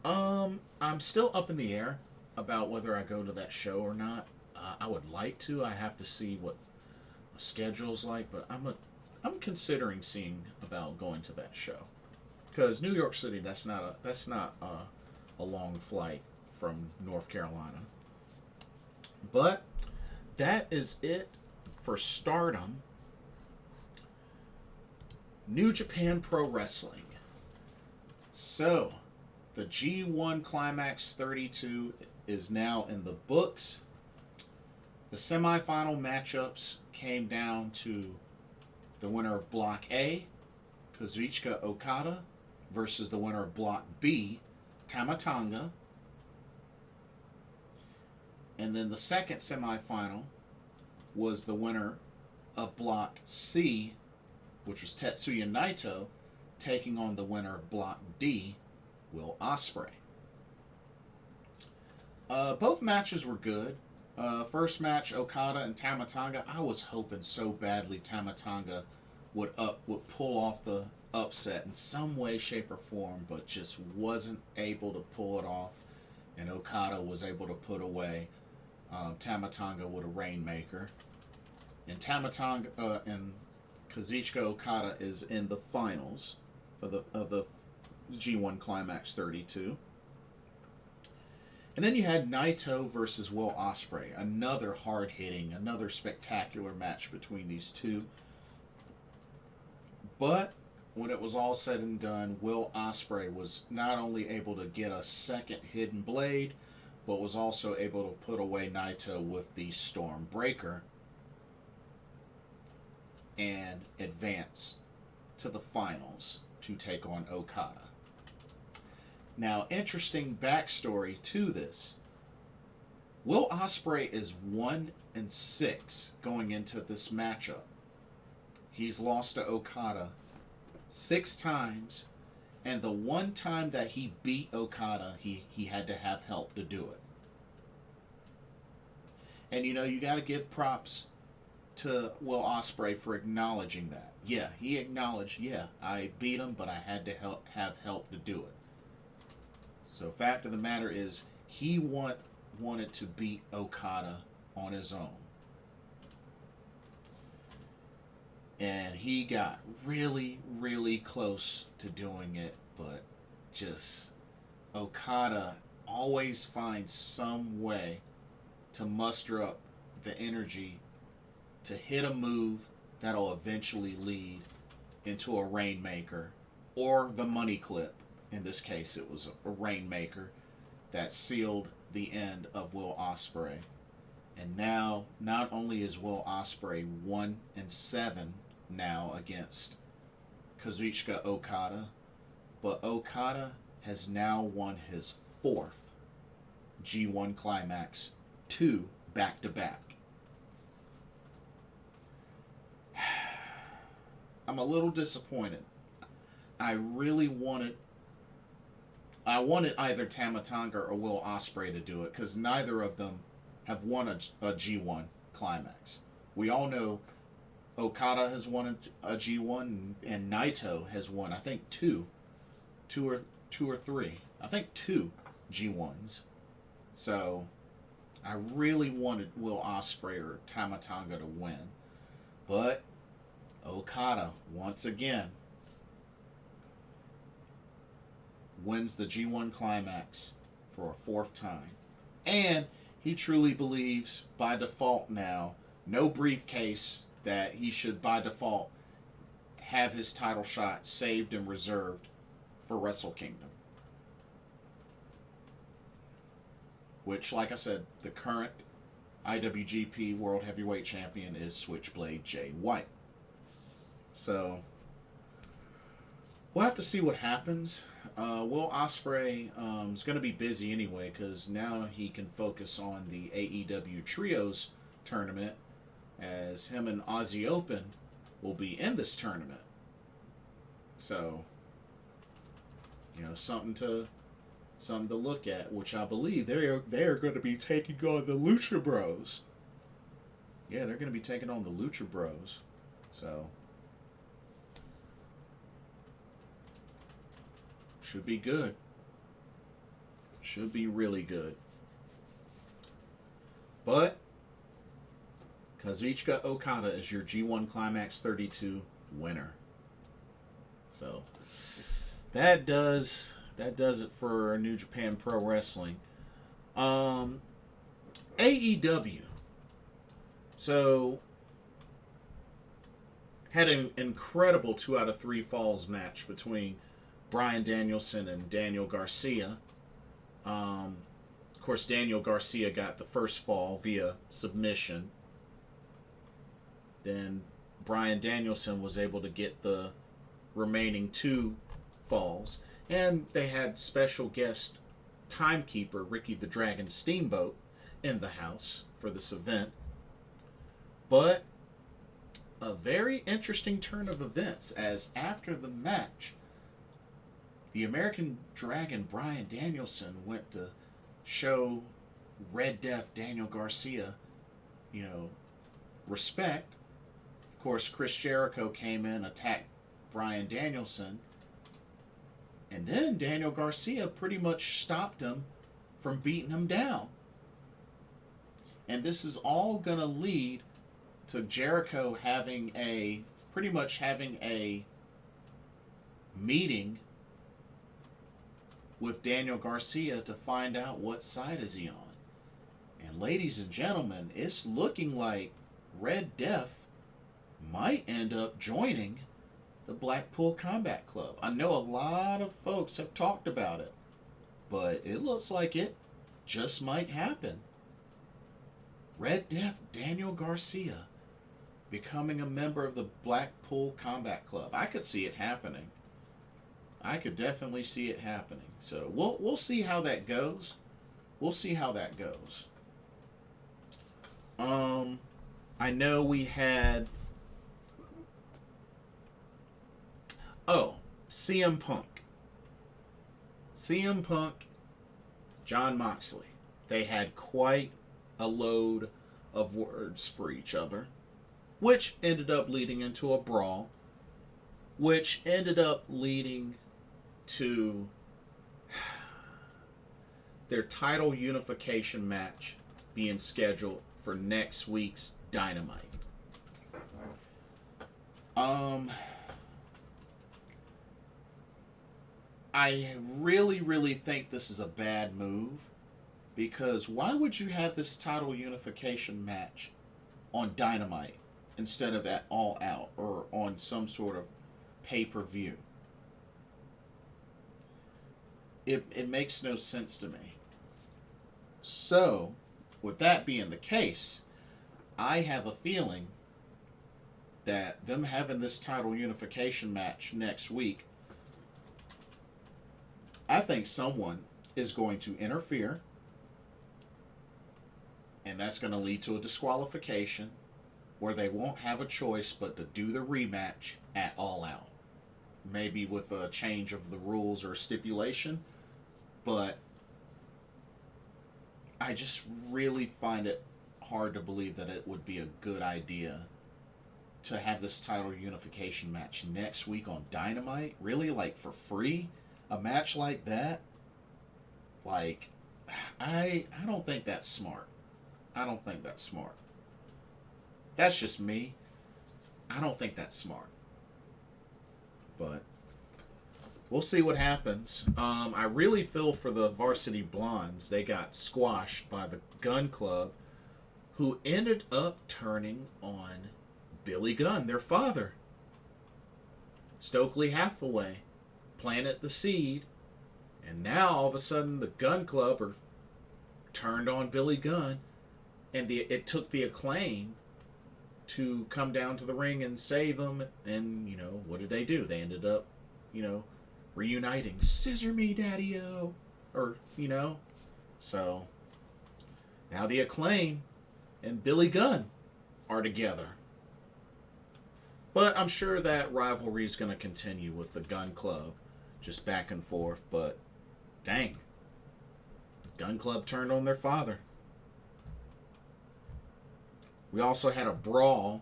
I'm still up in the air about whether I go to that show or not. I would like to. I have to see what the schedule's like, but I'm considering seeing about going to that show because New York City. That's not a long flight from North Carolina. But that is it for Stardom. New Japan Pro Wrestling. So, the G1 Climax 32 is now in the books. The semifinal matchups came down to the winner of Block A, Kazuchika Okada, versus the winner of Block B, Tama Tonga. And then the second semifinal was the winner of Block C, which was Tetsuya Naito, taking on the winner of Block D, Will Ospreay. Both matches were good. First match, Okada and Tama Tonga. I was hoping so badly Tama Tonga would pull off the upset in some way, shape, or form, but just wasn't able to pull it off. And Okada was able to put away Tama Tonga with a Rainmaker. And Tama Tonga and Kazuchika Okada is in the finals for the G1 Climax 32. And then you had Naito versus Will Ospreay. Another hard-hitting, another spectacular match between these two. But when it was all said and done, Will Ospreay was not only able to get a second hidden blade, but was also able to put away Naito with the Stormbreaker and advance to the finals to take on Okada. Now, interesting backstory to this. Will Ospreay is 1-6 going into this matchup. He's lost to Okada 6 times, and the one time that he beat Okada, he had to have help to do it. And you got to give props to Will Ospreay for acknowledging that. Yeah, he acknowledged, I beat him, but I had to have help to do it. So fact of the matter is, he wanted to beat Okada on his own. And he got really, really close to doing it, but just Okada always finds some way to muster up the energy to hit a move that'll eventually lead into a Rainmaker or the money clip. In this case, it was a Rainmaker that sealed the end of Will Ospreay. And now, not only is Will Ospreay 1-7 now against Kazuchika Okada, but Okada has now won his 4th G1 Climax, 2 back-to-back. I'm a little disappointed. I wanted either Tama Tonga or Will Ospreay to do it because neither of them have won a G1 Climax. We all know Okada has won a G1 and Naito has won, I think, two or three. I think 2 G1s. So I really wanted Will Ospreay or Tama Tonga to win. But Okada, once again, wins the G1 Climax for a 4th time. And he truly believes, by default now, no briefcase, that he should, by default, have his title shot saved and reserved for Wrestle Kingdom. which, like I said, the current IWGP World Heavyweight Champion is Switchblade Jay White. So we'll have to see what happens. Will Ospreay is going to be busy anyway because now he can focus on the AEW Trios tournament, as him and Aussie Open will be in this tournament. So, something to look at, which I believe they are going to be taking on the Lucha Bros. Yeah, they're going to be taking on the Lucha Bros. So, should be good. Should be really good. But Kazuchika Okada is your G1 Climax 32 winner. So that does it for New Japan Pro Wrestling. AEW. So had an incredible 2 out of 3 falls match between Bryan Danielson and Daniel Garcia. Of course, Daniel Garcia got the first fall via submission. Then Bryan Danielson was able to get the remaining 2 falls. And they had special guest timekeeper Ricky the Dragon Steamboat in the house for this event. But a very interesting turn of events, as after the match, the American Dragon Bryan Danielson went to show Red Death Daniel Garcia, respect. Of course, Chris Jericho came in, attacked Bryan Danielson, and then Daniel Garcia pretty much stopped him from beating him down. And this is all going to lead to Jericho having a meeting with Daniel Garcia to find out what side is he on. And ladies and gentlemen, it's looking like Red Death might end up joining the Blackpool Combat Club. I know a lot of folks have talked about it, but it looks like it just might happen. Red Death Daniel Garcia becoming a member of the Blackpool Combat Club. I could see it happening. I could definitely see it happening. So we'll see how that goes. We'll see how that goes. I know we had CM Punk. CM Punk, Jon Moxley. They had quite a load of words for each other, which ended up leading into a brawl, which ended up leading to their title unification match being scheduled for next week's Dynamite. I really think this is a bad move, because why would you have this title unification match on Dynamite instead of at All Out or on some sort of pay-per-view? It makes no sense to me. So, with that being the case, I have a feeling that them having this title unification match next week, I think someone is going to interfere, and that's going to lead to a disqualification where they won't have a choice but to do the rematch at All Out. Maybe with a change of the rules or stipulation, but I just really find it hard to believe that it would be a good idea to have this title unification match next week on Dynamite. Really, like, for free? A match like that? Like, I don't think that's smart. I don't think that's smart. That's just me. I don't think that's smart. But we'll see what happens. I really feel for the Varsity Blondes. They got squashed by the Gunn Club, who ended up turning on Billy Gunn, their father. Stokely Hathaway planted the seed, and now all of a sudden the Gunn Club are turned on Billy Gunn, and it took the Acclaim to come down to the ring and save him. And, you know, what did they do? They ended up, you know, reuniting. Scissor me, Daddy-O. Or, you know. So, now the Acclaim and Billy Gunn are together. But I'm sure that rivalry is going to continue with the Gun Club. Just back and forth. But, dang. Gun Club turned on their father. We also had a brawl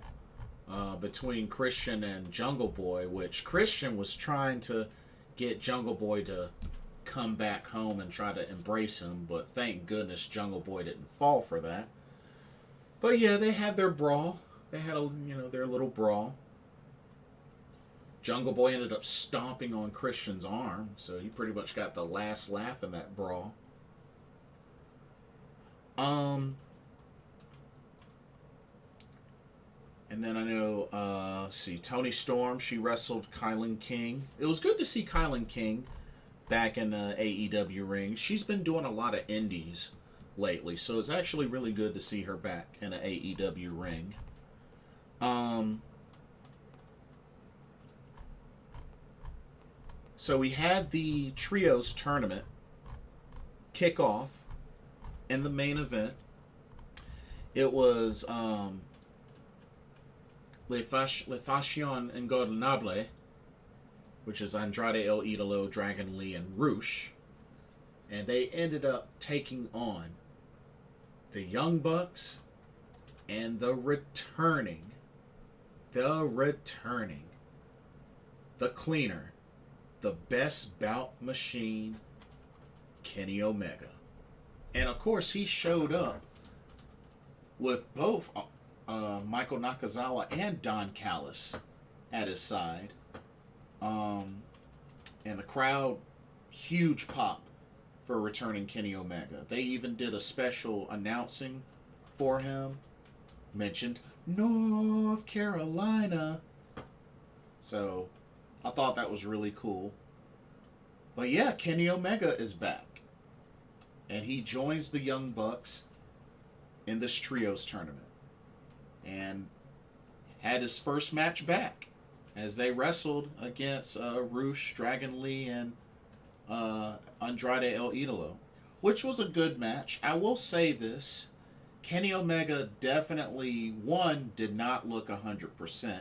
between Christian and Jungle Boy, which Christian was trying to get Jungle Boy to come back home and try to embrace him, but thank goodness Jungle Boy didn't fall for that. But yeah, they had their brawl. They had their little brawl. Jungle Boy ended up stomping on Christian's arm, so he pretty much got the last laugh in that brawl. And then I know, Toni Storm, she wrestled Kylan King. It was good to see Kylan King back in the AEW ring. She's been doing a lot of indies lately, so it's actually really good to see her back in an AEW ring. So we had the Trios tournament kick off in the main event. It was Le Fashion Ingobernable, which is Andrade El Idolo, Dragon Lee, and Roosh. And they ended up taking on the Young Bucks and the returning, the cleaner, the best bout machine, Kenny Omega. And of course, he showed up with both Michael Nakazawa and Don Callis at his side. And the crowd, huge pop for returning Kenny Omega. They even did a special announcing for him. Mentioned North Carolina. So, I thought that was really cool. But yeah, Kenny Omega is back. And he joins the Young Bucks in this Trios tournament. And had his first match back as they wrestled against Roosh, Dragon Lee, and Andrade El Idolo, which was a good match. I will say this. Kenny Omega definitely, one, did not look 100%,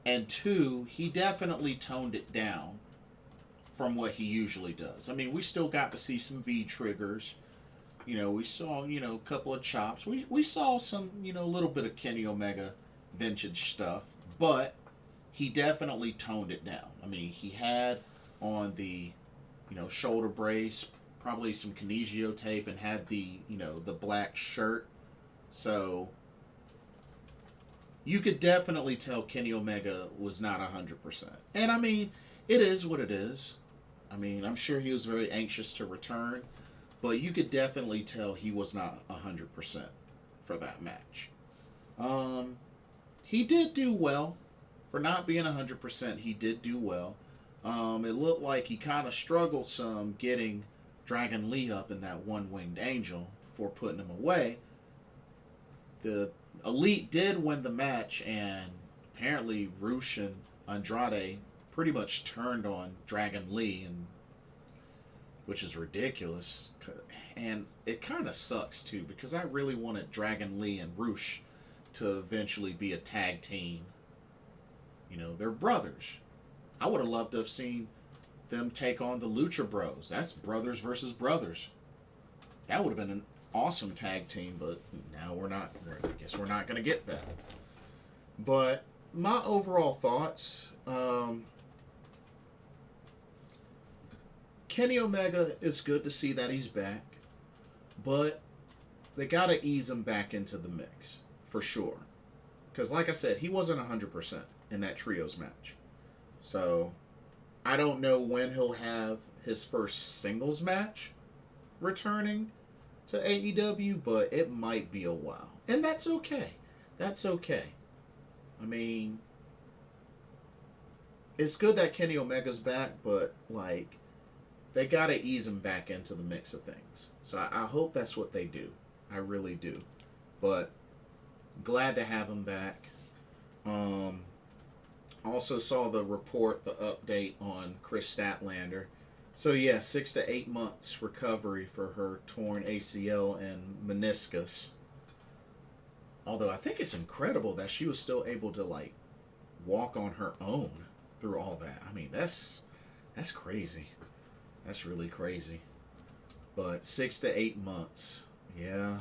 and two, he definitely toned it down from what he usually does. I mean, we still got to see some V-triggers. You know, we saw, a couple of chops. We saw some, little bit of Kenny Omega vintage stuff, but he definitely toned it down. I mean, he had on the, shoulder brace, probably some kinesio tape, and had the, the black shirt. So, you could definitely tell Kenny Omega was not 100%. And I mean, it is what it is. I mean, I'm sure he was very anxious to return, but you could definitely tell he was not 100% for that match. He did do well. For not being 100%, he did do well. It looked like he kind of struggled some getting Dragon Lee up in that one-winged angel before putting him away. The Elite did win the match, and apparently Roosh and Andrade pretty much turned on Dragon Lee, which is ridiculous. And it kind of sucks, too, because I really wanted Dragon Lee and Roosh to eventually be a tag team. They're brothers. I would have loved to have seen them take on the Lucha Bros. That's brothers versus brothers. That would have been an awesome tag team, but now we're not. I guess we're not going to get that. But my overall thoughts, Kenny Omega, is good to see that he's back, but they got to ease him back into the mix, for sure. Because like I said, he wasn't 100% in that Trios match. So, I don't know when he'll have his first singles match returning to AEW, but it might be a while. And that's okay. That's okay. I mean, it's good that Kenny Omega's back, but, they got to ease him back into the mix of things. So I hope that's what they do. I really do. But glad to have him back. Also saw the report, the update on Chris Statlander. So yeah, 6 to 8 months recovery for her torn ACL and meniscus. Although I think it's incredible that she was still able to like walk on her own through all that. I mean, that's crazy. That's really crazy. But 6 to 8 months. Yeah.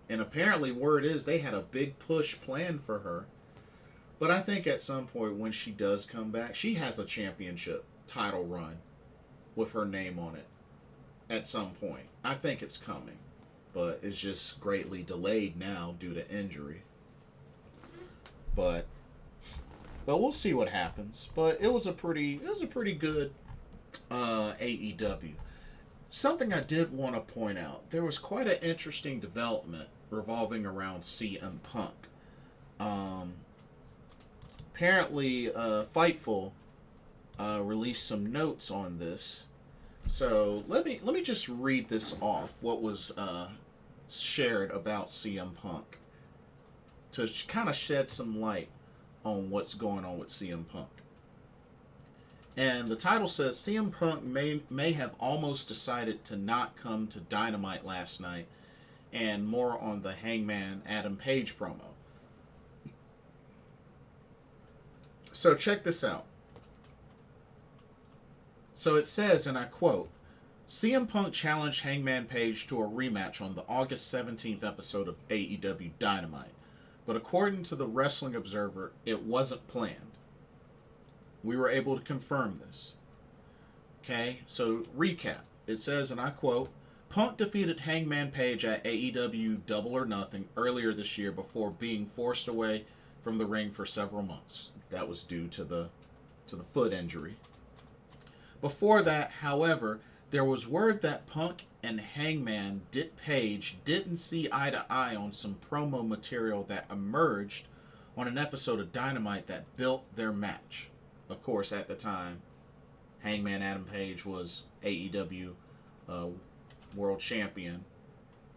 And apparently word is they had a big push planned for her. But I think at some point when she does come back, she has a championship title run with her name on it at some point. I think it's coming. But it's just greatly delayed now due to injury. But we'll see what happens. But it was a pretty good AEW. Something I did want to point out. There was quite an interesting development revolving around CM Punk. Apparently, Fightful released some notes on this. So let me just read this off. What was shared about CM Punk to kind of shed some light on what's going on with CM Punk. And the title says CM Punk may have almost decided to not come to Dynamite last night, and more on the Hangman Adam Page promo. So check this out. So it says, and I quote, CM Punk challenged Hangman Page to a rematch on the August 17th episode of AEW Dynamite. But according to the Wrestling Observer, it wasn't planned. We were able to confirm this. Okay, so recap. It says, and I quote, Punk defeated Hangman Page at AEW Double or Nothing earlier this year before being forced away from the ring for several months. That was due to the foot injury. Before that, however, there was word that Punk and Hangman Page didn't see eye to eye on some promo material that emerged on an episode of Dynamite that built their match. Of course, at the time, Hangman Adam Page was AEW World Champion.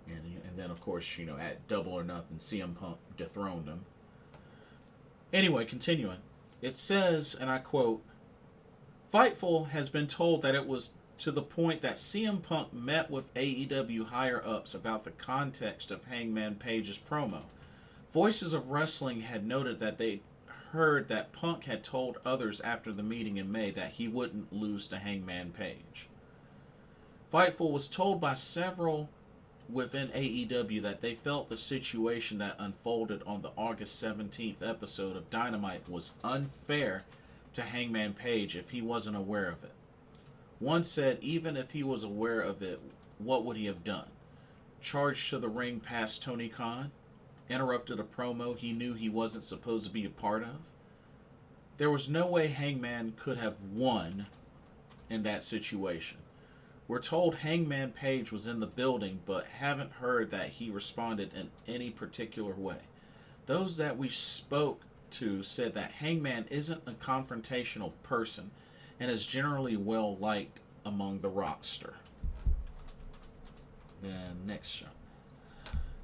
And then, of course, at Double or Nothing, CM Punk dethroned him. Anyway, continuing. It says, and I quote, Fightful has been told that it was to the point that CM Punk met with AEW higher-ups about the context of Hangman Page's promo. Voices of Wrestling had noted that they heard that Punk had told others after the meeting in May that he wouldn't lose to Hangman Page. Fightful was told by several within AEW that they felt the situation that unfolded on the August 17th episode of Dynamite was unfair to Hangman Page if he wasn't aware of it. One said even if he was aware of it, what would he have done? Charged to the ring past Tony Khan? Interrupted a promo he knew he wasn't supposed to be a part of? There was no way Hangman could have won in that situation. We're told Hangman Page was in the building, but haven't heard that he responded in any particular way. Those that we spoke to said that Hangman isn't a confrontational person and is generally well liked among the roster. Then next shot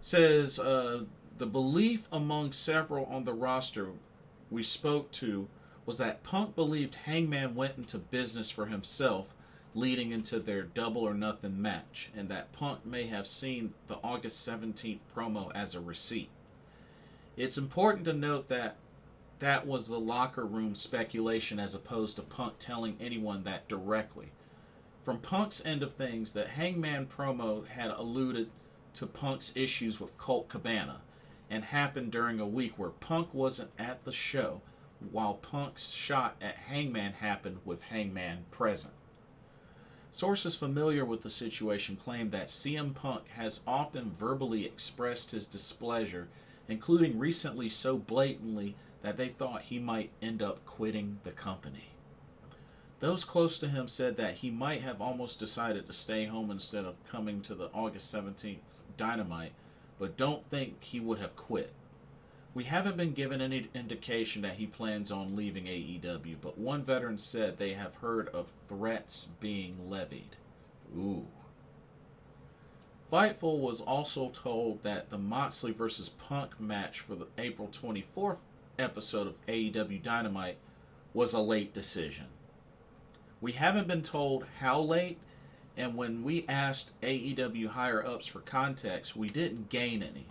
says the belief among several on the roster we spoke to was that Punk believed Hangman went into business for himself leading into their Double or Nothing match, and that Punk may have seen the August 17th promo as a receipt. It's important to note that that was the locker room speculation as opposed to Punk telling anyone that directly. From Punk's end of things, the Hangman promo had alluded to Punk's issues with Colt Cabana and happened during a week where Punk wasn't at the show, while Punk's shot at Hangman happened with Hangman present. Sources familiar with the situation claim that CM Punk has often verbally expressed his displeasure, including recently so blatantly that they thought he might end up quitting the company. Those close to him said that he might have almost decided to stay home instead of coming to the August 17th Dynamite, but don't think he would have quit. We haven't been given any indication that he plans on leaving AEW, but one veteran said they have heard of threats being levied. Ooh. Fightful was also told that the Moxley vs. Punk match for the April 24th episode of AEW Dynamite was a late decision. We haven't been told how late, and when we asked AEW higher-ups for context, we didn't gain any.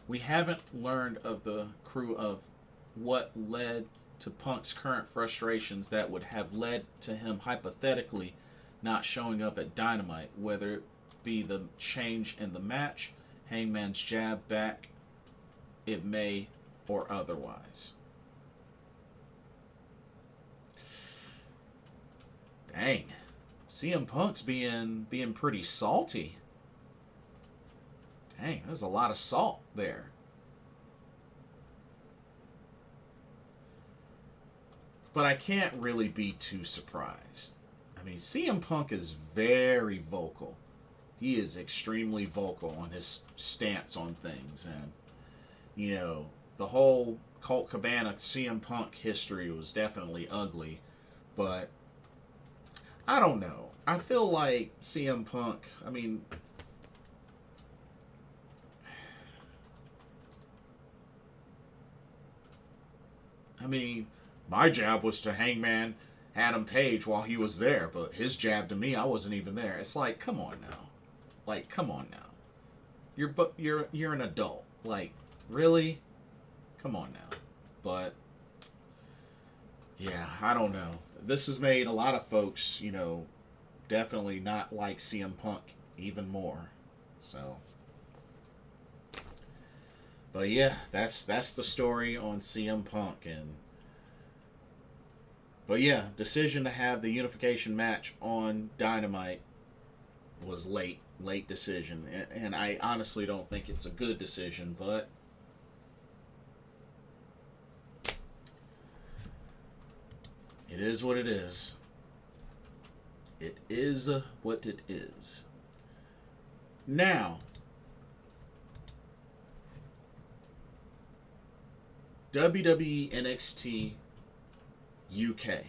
We haven't learned of the crew of what led to Punk's current frustrations that would have led to him hypothetically not showing up at Dynamite, whether it be the change in the match, Hangman's jab back, it may, or otherwise. Dang. CM Punk's being pretty salty. Dang, there's a lot of salt there. But I can't really be too surprised. I mean, CM Punk is very vocal. He is extremely vocal on his stance on things. And, you know, the whole Colt Cabana CM Punk history was definitely ugly. But I don't know. I feel like CM Punk, my jab was to Hangman Adam Page while he was there, but his jab to me, I wasn't even there. It's like, come on now. Like, come on now. You're an adult. Like, really? Come on now. But yeah, I don't know. This has made a lot of folks, you know, definitely not like CM Punk even more. So, but yeah, that's the story on CM Punk. But yeah, decision to have the unification match on Dynamite was late decision, and I honestly don't think it's a good decision, but it is what it is. It is what it is. Now, WWE NXT UK.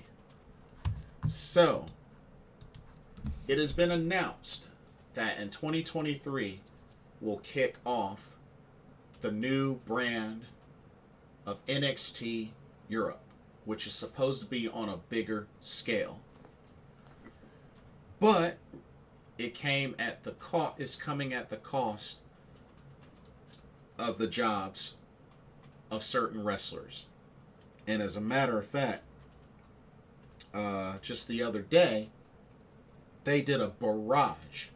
So, it has been announced that in 2023 will kick off the new brand of NXT Europe, which is supposed to be on a bigger scale. But it is coming at the cost of the jobs of certain wrestlers. And as a matter of fact, just the other day, they did a barrage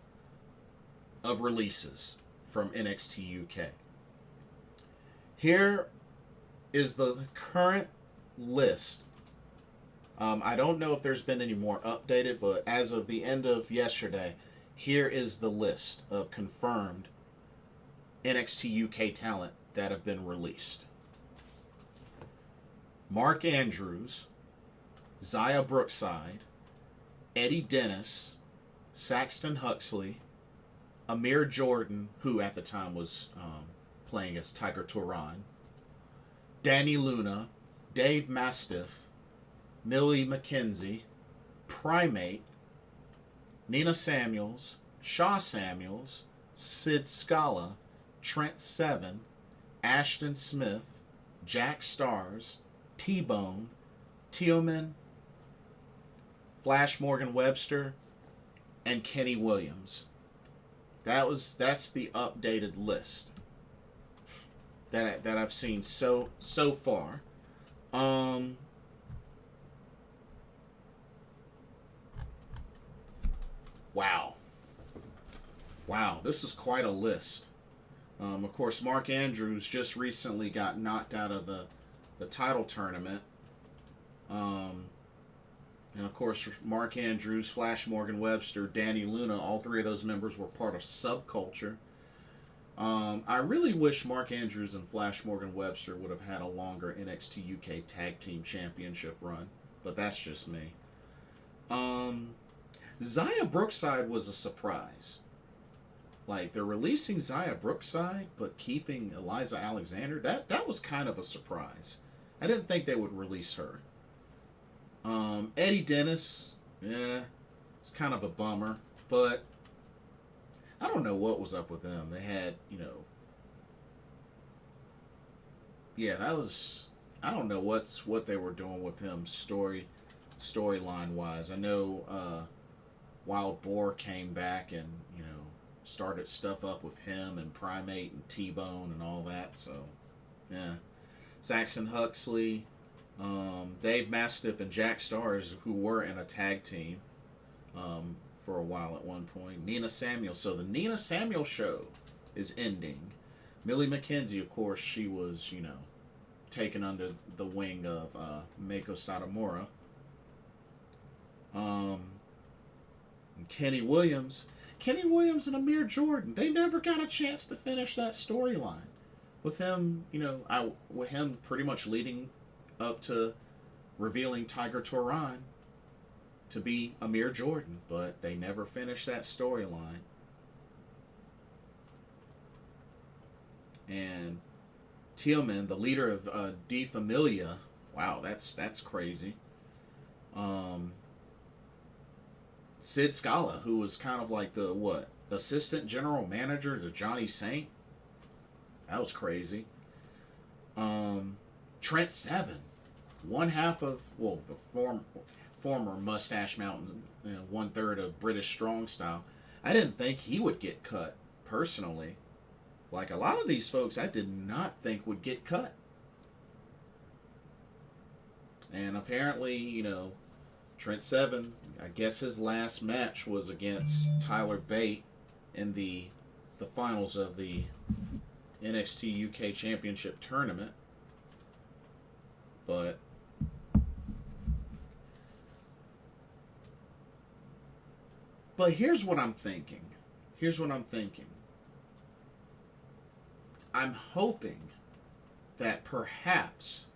of releases from NXT UK. Here is the current list. I don't know if there's been any more updated, but as of the end of yesterday, here is the list of confirmed NXT UK talent that have been released. Mark Andrews, Zaya Brookside, Eddie Dennis, Saxton Huxley, Amir Jordan, who at the time was playing as Tiger Turan, Danny Luna, Dave Mastiff, Millie McKenzie, Primate, Nina Samuels, Shaw Samuels, Sid Scala, Trent Seven, Ashton Smith, Jack Stars, T-Bone, Tillman, Flash Morgan Webster, and Kenny Williams. That's the updated list that I've seen so far. Wow, this is quite a list. Of course, Mark Andrews just recently got knocked out of the title tournament. And of course, Mark Andrews, Flash Morgan Webster, Danny Luna, all three of those members were part of Subculture. I really wish Mark Andrews and Flash Morgan Webster would have had a longer NXT UK Tag Team Championship run, but that's just me. Zaya Brookside was a surprise. Like, they're releasing Zaya Brookside, but keeping Eliza Alexander. That was kind of a surprise. I didn't think they would release her. Eddie Dennis, yeah, it's kind of a bummer, but I don't know what was up with them. They had, yeah, that was, I don't know what they were doing with him storyline wise. I know Wild Boar came back and started stuff up with him and Primate and T-Bone and all that. So yeah, Saxon Huxley, Dave Mastiff, and Jack Stars, who were in a tag team for a while at one point. Nina Samuel. So the Nina Samuel show is ending. Millie McKenzie, of course, she was, taken under the wing of Meiko Satomura. Kenny Williams. Kenny Williams and Amir Jordan. They never got a chance to finish that storyline. With him, with him pretty much leading up to revealing Tiger Turan to be Amir Jordan, but they never finished that storyline. And Tillman, the leader of De Familia, wow, that's crazy. Sid Scala, who was kind of like the assistant general manager to Johnny Saint, that was crazy. Trent Seven, one half of the former Mustache Mountain, 1/3 of British Strong Style. I didn't think he would get cut personally. Like a lot of these folks, I did not think would get cut. And apparently, Trent Seven, I guess his last match was against Tyler Bate in the finals of the NXT UK Championship Tournament. But here's what I'm thinking. I'm hoping that perhaps,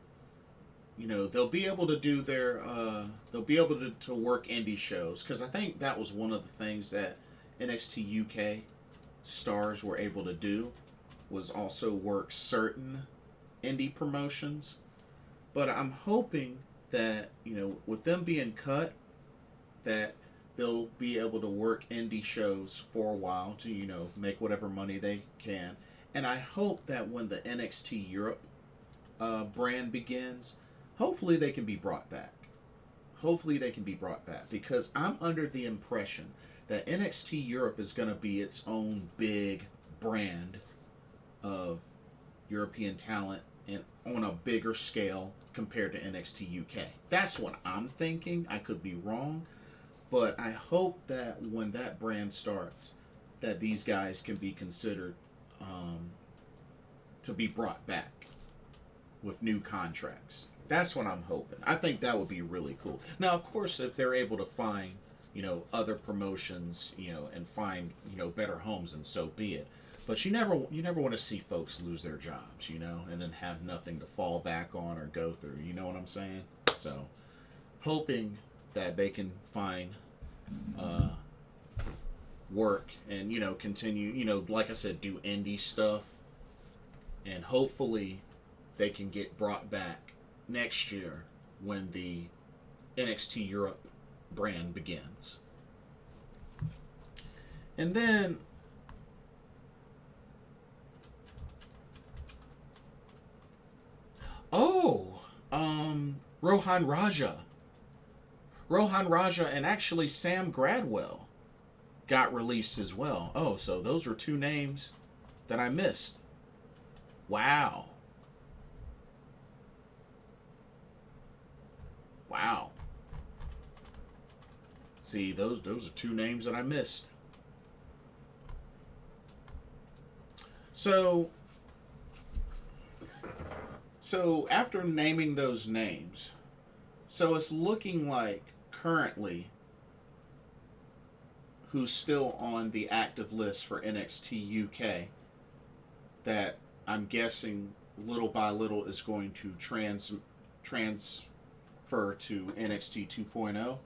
they'll be able to do they'll be able to work indie shows, because I think that was one of the things that NXT UK stars were able to do, was also work certain indie promotions. But I'm hoping that, with them being cut, that they'll be able to work indie shows for a while to, make whatever money they can. And I hope that when the NXT Europe brand begins, hopefully they can be brought back. Because I'm under the impression that NXT Europe is going to be its own big brand of European talent and on a bigger scale compared to NXT UK. That's what I'm thinking. I could be wrong. But I hope that when that brand starts, that these guys can be considered to be brought back with new contracts. That's what I'm hoping. I think that would be really cool. Now, of course, if they're able to find, other promotions, and find, better homes, and so be it. But you never want to see folks lose their jobs, and then have nothing to fall back on or go through. You know what I'm saying? So, hoping that they can find work and, continue, like I said, do indie stuff. And hopefully they can get brought back next year when the NXT Europe brand begins. And then Rohan Raja and actually Sam Gradwell got released as well. Oh, so those were two names that I missed. Wow. See, those are two names that I missed. So after naming those names, so it's looking like currently who's still on the active list for NXT UK that I'm guessing little by little is going to transfer to NXT 2.0.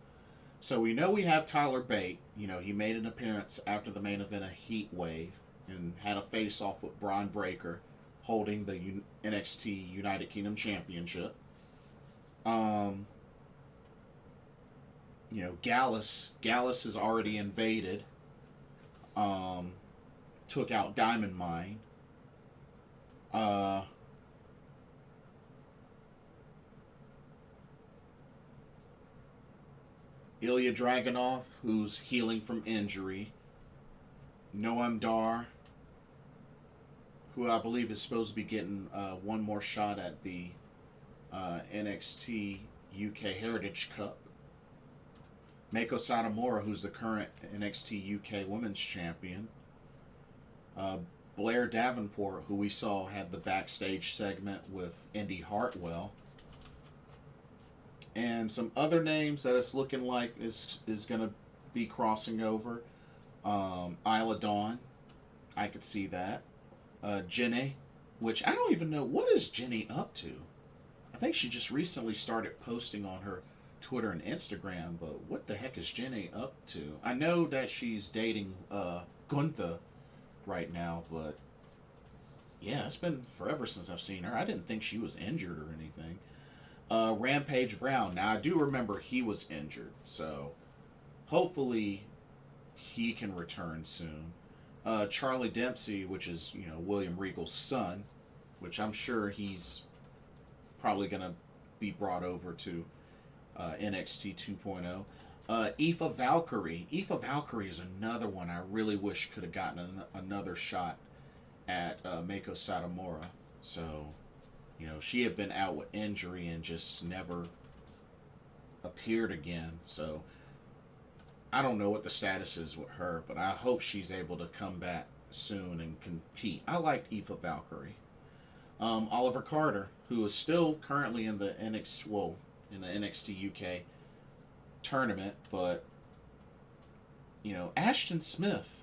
So we know we have Tyler Bate. He made an appearance after the main event of Heat Wave. and had a face-off with Braun Breaker, holding the NXT United Kingdom Championship. Um, Gallus has already invaded. Took out Diamond Mine. Ilya Dragunov, who's healing from injury. Noam Dar, who I believe is supposed to be getting one more shot at the NXT UK Heritage Cup. Meiko Satomura, who's the current NXT UK Women's Champion. Blair Davenport, who we saw had the backstage segment with Indy Hartwell. And some other names that it's looking like is going to be crossing over. Isla Dawn, I could see that. Jenny, which I don't even know, what is Jenny up to? I think she just recently started posting on her Twitter and Instagram, but what the heck is Jenny up to? I know that she's dating Gunther right now, but yeah, it's been forever since I've seen her. I didn't think she was injured or anything. Rampage Brown. Now, I do remember he was injured, so hopefully he can return soon. Charlie Dempsey, which is, William Regal's son, which I'm sure he's probably going to be brought over to NXT 2.0. Aoife Valkyrie. Aoife Valkyrie is another one I really wish could have gotten another shot at Meiko Satomura. So, she had been out with injury and just never appeared again. So, I don't know what the status is with her, but I hope she's able to come back soon and compete. I liked Aoife Valkyrie. Oliver Carter, who is still currently in the NXT UK tournament, but Ashton Smith.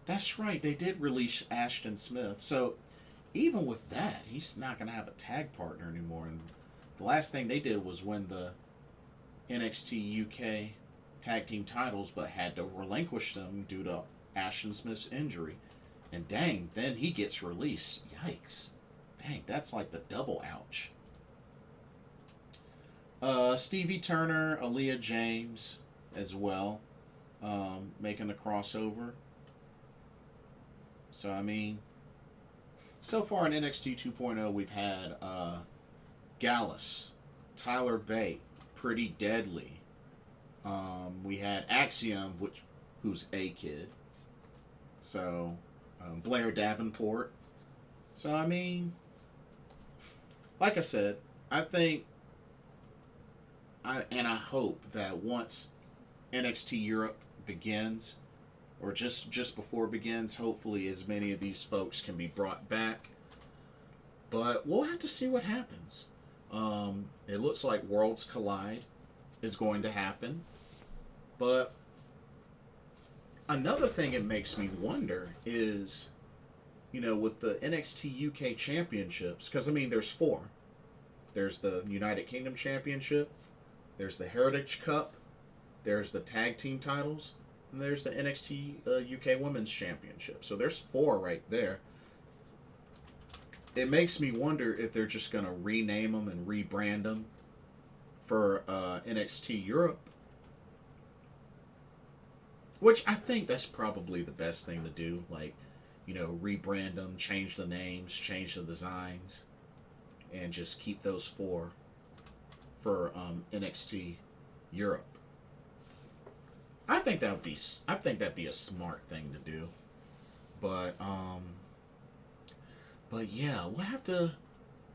That's right, they did release Ashton Smith. So even with that, he's not going to have a tag partner anymore. And the last thing they did was win the NXT UK tag team titles, but had to relinquish them due to Ashton Smith's injury. And dang, then he gets released. Yikes. Dang, that's like the double ouch. Stevie Turner, Aaliyah James as well, making a crossover. So, I mean, so far in NXT 2.0, we've had Gallus, Tyler Bate, Pretty Deadly. We had Axiom, who's a kid. So, Blair Davenport. So, I mean, like I said, I think, and I hope that once NXT Europe begins, or just before it begins, hopefully as many of these folks can be brought back. But we'll have to see what happens. It looks like Worlds Collide is going to happen. But another thing it makes me wonder is, with the NXT UK championships, because, I mean, there's 4. There's the United Kingdom Championship, there's the Heritage Cup, there's the Tag Team titles, and there's the NXT UK Women's Championship. So there's 4 right there. It makes me wonder if they're just going to rename them and rebrand them for NXT Europe. Which I think that's probably the best thing to do. Like, rebrand them, change the names, change the designs, and just keep those 4 for NXT Europe. I think that'd be a smart thing to do. But yeah, we'll have to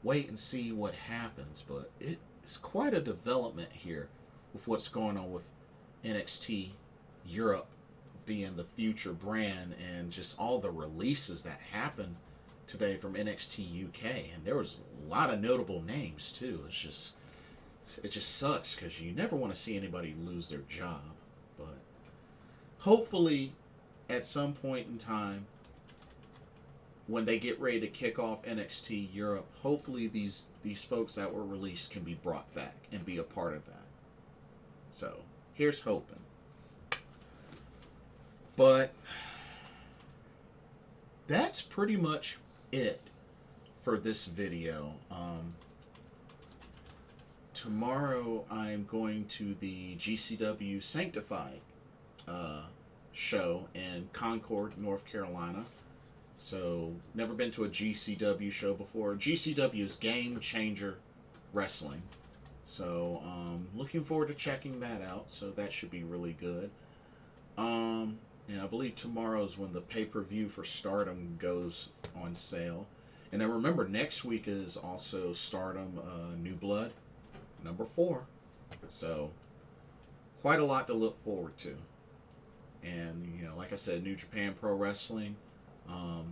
wait and see what happens. But it's quite a development here with what's going on with NXT Europe being the future brand, and just all the releases that happened today from NXT UK. And there was a lot of notable names too. It just sucks because you never want to see anybody lose their job. But hopefully at some point in time, when they get ready to kick off NXT Europe, hopefully these folks that were released can be brought back and be a part of that. So here's hoping. But that's pretty much it for this video. Tomorrow I'm going to the GCW Sanctified show in Concord, North Carolina. So, never been to a GCW show before. GCW is Game Changer Wrestling. So, looking forward to checking that out. So, that should be really good. And I believe tomorrow is when the pay-per-view for Stardom goes on sale. And then remember, next week is also Stardom New Blood, number 4. So, quite a lot to look forward to. And, you know, like I said, New Japan Pro Wrestling,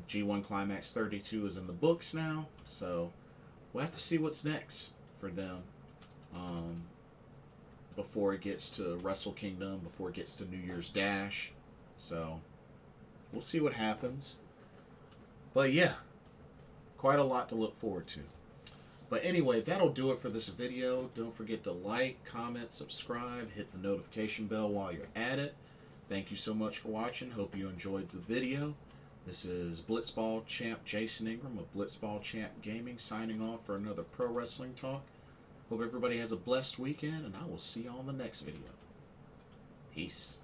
G1 Climax 32 is in the books now. So, we'll have to see what's next for them before it gets to Wrestle Kingdom, before it gets to New Year's Dash. So, we'll see what happens. But yeah, quite a lot to look forward to. But anyway, that'll do it for this video. Don't forget to like, comment, subscribe, hit the notification bell while you're at it. Thank you so much for watching. Hope you enjoyed the video. This is Blitzball Champ Jason Ingram of Blitzball Champ Gaming signing off for another Pro Wrestling Talk. Hope everybody has a blessed weekend, and I will see you on the next video. Peace.